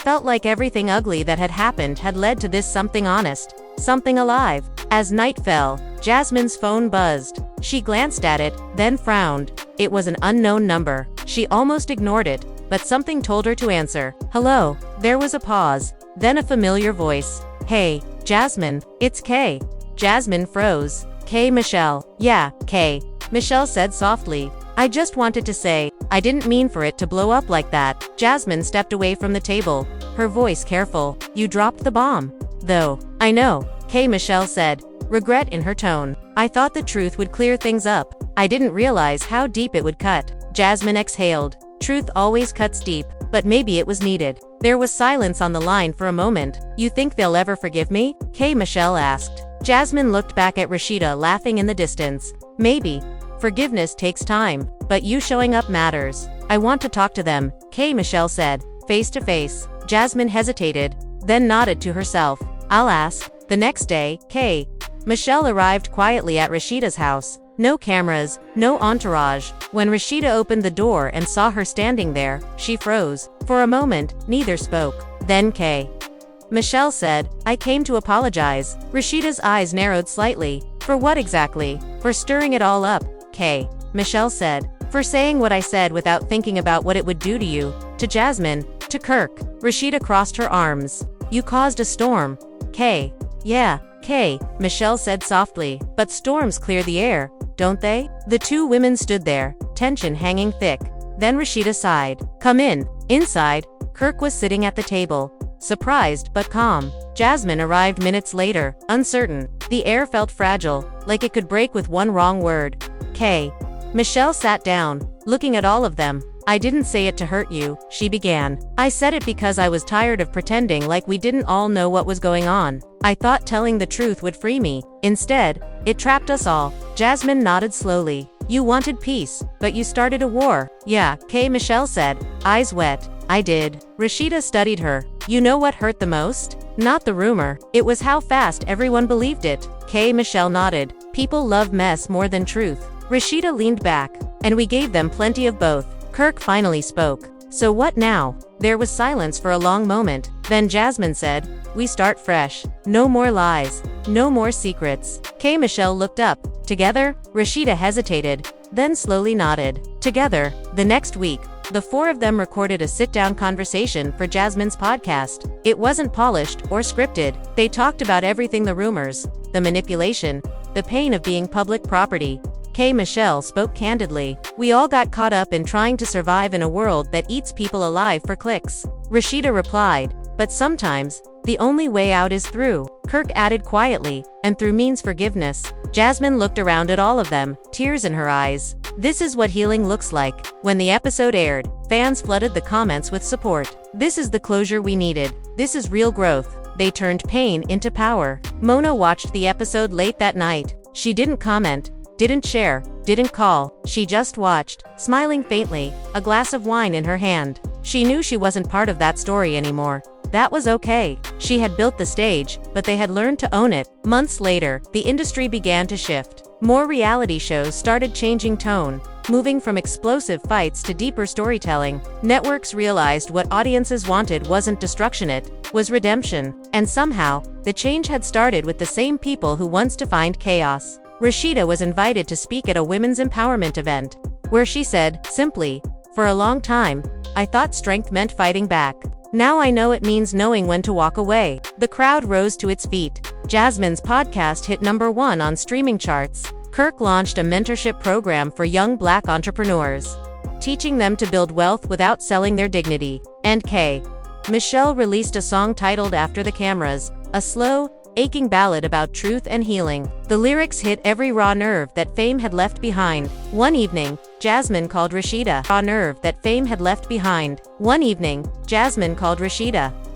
felt like everything ugly that had happened had led to this something honest, something alive. As night fell, Jasmine's phone buzzed. She glanced at it, then frowned. It was an unknown number. She almost ignored it, but something told her to answer. "Hello." There was a pause, then a familiar voice. "Hey, Jasmine, it's Kay." Jasmine froze. "Kay, Michelle." "Yeah, Kay," Michelle said softly. "I just wanted to say, I didn't mean for it to blow up like that." Jasmine stepped away from the table, her voice careful. "You dropped the bomb. Though." "I know," Kay, Michelle said, regret in her tone. "I thought the truth would clear things up. I didn't realize how deep it would cut." Jasmine exhaled. Truth always cuts deep, but maybe it was needed. There was silence on the line for a moment. "You think they'll ever forgive me?" Kay, Michelle asked. Jasmine looked back at Rasheeda laughing in the distance. "Maybe. Forgiveness takes time, but you showing up matters." "I want to talk to them," Kay, Michelle said, face to face. Jasmine hesitated, then nodded to herself. "I'll ask." The next day, Kay, Michelle arrived quietly at Rasheeda's house. No cameras, no entourage. When Rasheeda opened the door and saw her standing there, she froze. For a moment, neither spoke. Then Kay, Michelle said, "I came to apologize." Rasheeda's eyes narrowed slightly. "For what exactly?" "For stirring it all up," Kay, Michelle said. "For saying what I said without thinking about what it would do to you, to Jasmine, to Kirk." Rasheeda crossed her arms. "You caused a storm." Kay. "Yeah, Kay," Michelle said softly. "But storms clear the air, don't they?" The two women stood there, tension hanging thick. Then Rasheeda sighed. "Come in." Inside, Kirk was sitting at the table, surprised but calm. Jasmine arrived minutes later, uncertain. The air felt fragile, like it could break with one wrong word. Kay. Michelle sat down, looking at all of them. "I didn't say it to hurt you," she began. "I said it because I was tired of pretending like we didn't all know what was going on. I thought telling the truth would free me. Instead, it trapped us all." Jasmine nodded slowly. "You wanted peace, but you started a war." "Yeah," Kay, Michelle said, eyes wet. "I did." Rasheeda studied her. "You know what hurt the most? Not the rumor. It was how fast everyone believed it." Kay, Michelle nodded. "People love mess more than truth." Rasheeda leaned back. "And we gave them plenty of both." Kirk finally spoke. "So what now?" There was silence for a long moment. Then Jasmine said, "We start fresh. No more lies. No more secrets." Kay, Michelle looked up. "Together?" Rasheeda hesitated, then slowly nodded. "Together." The next week, the four of them recorded a sit-down conversation for Jasmine's podcast. It wasn't polished or scripted. They talked about everything: the rumors, the manipulation, the pain of being public property. Kay, Michelle spoke candidly. "We all got caught up in trying to survive in a world that eats people alive for clicks." Rasheeda replied, "But sometimes, the only way out is through." Kirk added quietly, "And through means forgiveness." Jasmine looked around at all of them, tears in her eyes. This is what healing looks like. When the episode aired, fans flooded the comments with support. "This is the closure we needed. This is real growth." They turned pain into power. Mona watched the episode late that night. She didn't comment, didn't share, didn't call. She just watched, smiling faintly, a glass of wine in her hand. She knew she wasn't part of that story anymore. That was okay. She had built the stage, but they had learned to own it. Months later, the industry began to shift. More reality shows started changing tone, moving from explosive fights to deeper storytelling. Networks realized what audiences wanted wasn't destruction, it was redemption. And somehow, the change had started with the same people who once defined chaos. Rasheeda was invited to speak at a women's empowerment event, where she said, simply, For a long time, I thought strength meant fighting back. Now I know it means knowing when to walk away." The crowd rose to its feet. Jasmine's podcast hit #1 on streaming charts. Kirk launched a mentorship program for young Black entrepreneurs, teaching them to build wealth without selling their dignity. And Michelle released a song titled After the Cameras, a slow, aching ballad about truth and healing. The lyrics hit every raw nerve that fame had left behind. One evening, Jasmine called Rasheeda.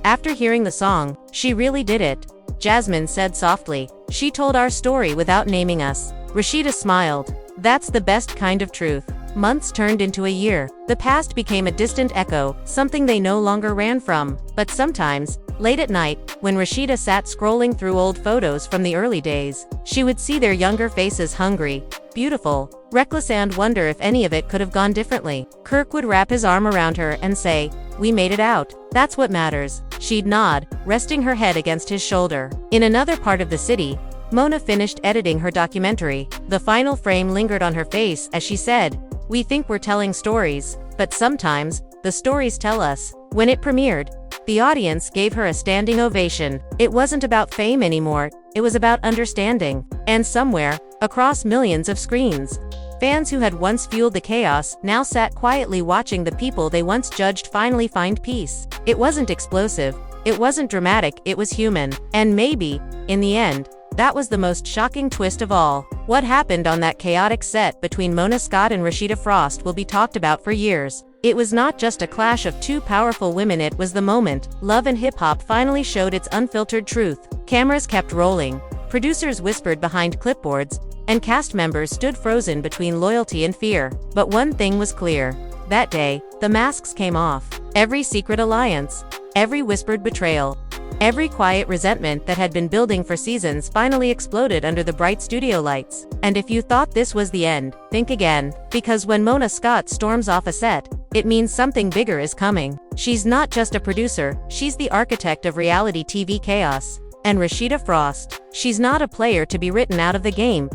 After hearing the song, "She really did it," Jasmine said softly. "She told our story without naming us." Rasheeda smiled. "That's the best kind of truth." Months turned into a year. The past became a distant echo, something they no longer ran from. But sometimes, late at night, when Rasheeda sat scrolling through old photos from the early days, she would see their younger faces, hungry, beautiful, reckless, and wonder if any of it could have gone differently. Kirk would wrap his arm around her and say, "We made it out. That's what matters." She'd nod, resting her head against his shoulder. In another part of the city, Mona finished editing her documentary. The final frame lingered on her face as she said, "We think we're telling stories, but sometimes, the stories tell us." When it premiered, the audience gave her a standing ovation. It wasn't about fame anymore, it was about understanding. And somewhere, across millions of screens, fans who had once fueled the chaos now sat quietly watching the people they once judged finally find peace. It wasn't explosive, it wasn't dramatic, it was human. And maybe, in the end, that was the most shocking twist of all. What happened on that chaotic set between Mona Scott and Rasheeda Frost will be talked about for years. It was not just a clash of two powerful women, it was the moment Love and Hip Hop finally showed its unfiltered truth. Cameras kept rolling, producers whispered behind clipboards, and cast members stood frozen between loyalty and fear. But one thing was clear. That day, the masks came off. Every secret alliance, every whispered betrayal, every quiet resentment that had been building for seasons finally exploded under the bright studio lights. And if you thought this was the end, think again. Because when Mona Scott storms off a set, it means something bigger is coming. She's not just a producer, she's the architect of reality TV chaos. And Rasheeda Frost, she's not a player to be written out of the game,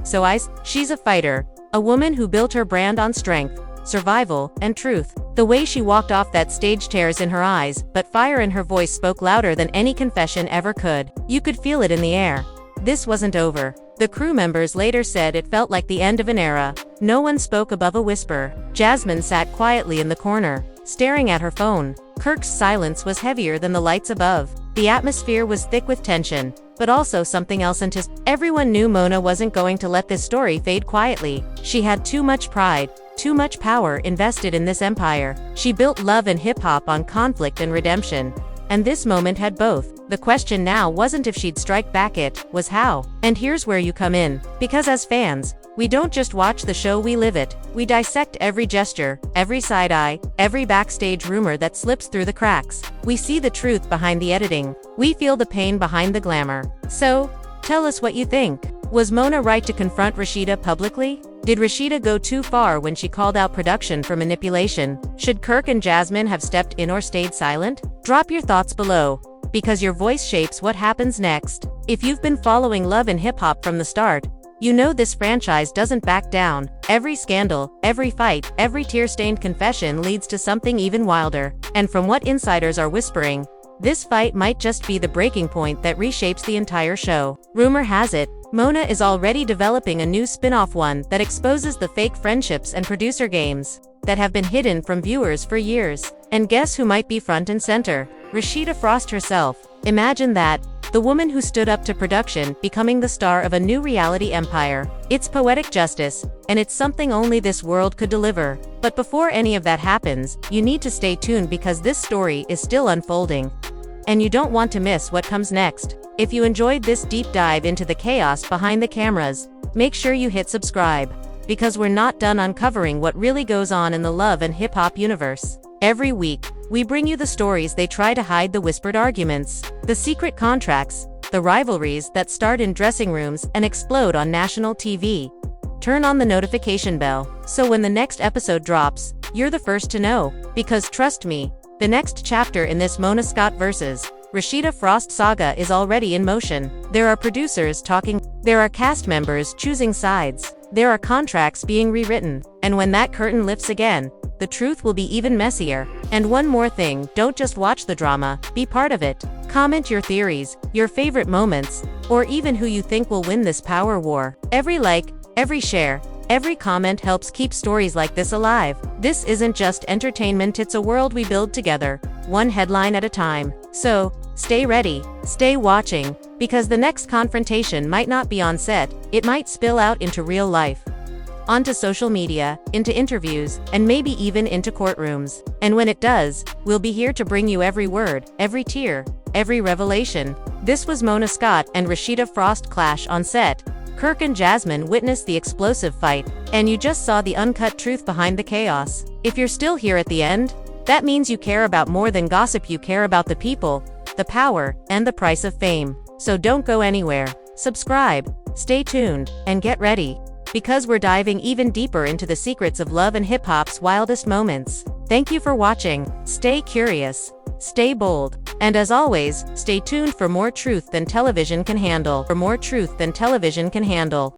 she's a fighter. A woman who built her brand on strength, survival, and truth. The way she walked off that stage, tears in her eyes, but fire in her voice spoke louder than any confession ever could. You could feel it in the air. This wasn't over. The crew members later said it felt like the end of an era. No one spoke above a whisper. Jasmine sat quietly in the corner, staring at her phone. Kirk's silence was heavier than the lights above. The atmosphere was thick with tension, but also something else. Everyone knew Mona wasn't going to let this story fade quietly. She had too much pride, too much power invested in this empire. She built Love and Hip Hop on conflict and redemption. And this moment had both. The question now wasn't if she'd strike back, it was how. And here's where you come in. Because as fans, we don't just watch the show, we live it. We dissect every gesture, every side eye, every backstage rumor that slips through the cracks. We see the truth behind the editing. We feel the pain behind the glamour. So, tell us what you think. Was Mona right to confront Rasheeda publicly? Did Rasheeda go too far when she called out production for manipulation? Should Kirk and Jasmine have stepped in or stayed silent? Drop your thoughts below, because your voice shapes what happens next. If you've been following Love and Hip Hop from the start, you know this franchise doesn't back down. Every scandal, every fight, every tear-stained confession leads to something even wilder. And from what insiders are whispering, this fight might just be the breaking point that reshapes the entire show. Rumor has it, Mona is already developing a new spin-off, one that exposes the fake friendships and producer games that have been hidden from viewers for years. And guess who might be front and center? Rasheeda Frost herself. Imagine that, the woman who stood up to production becoming the star of a new reality empire. It's poetic justice, and it's something only this world could deliver. But before any of that happens, you need to stay tuned, because this story is still unfolding, and you don't want to miss what comes next. If you enjoyed this deep dive into the chaos behind the cameras, make sure you hit subscribe, because we're not done uncovering what really goes on in the Love and Hip Hop universe. Every week, we bring you the stories they try to hide, the whispered arguments, the secret contracts, the rivalries that start in dressing rooms and explode on national TV. Turn on the notification bell, so when the next episode drops, you're the first to know. Because trust me, the next chapter in this Mona Scott vs. Rasheeda Frost saga is already in motion. There are producers talking, there are cast members choosing sides, There are contracts being rewritten, and when that curtain lifts again, the truth will be even messier. And one more thing, don't just watch the drama, be part of it. Comment your theories, your favorite moments, or even who you think will win this power war. Every like, every share, every comment helps keep stories like this alive. This isn't just entertainment, it's a world we build together, one headline at a time. So, stay ready, stay watching, because the next confrontation might not be on set, it might spill out into real life. Onto social media, into interviews, and maybe even into courtrooms. And when it does, we'll be here to bring you every word, every tear, every revelation. This was Mona Scott and Rasheeda Frost clash on set. Kirk and Jasmine witnessed the explosive fight, and you just saw the uncut truth behind the chaos. If you're still here at the end, that means you care about more than gossip, you care about the people, the power, and the price of fame. So don't go anywhere. Subscribe, stay tuned, and get ready, because we're diving even deeper into the secrets of love and hip-hop's wildest moments. Thank you for watching. Stay curious, stay bold, and as always, stay tuned for more truth than television can handle.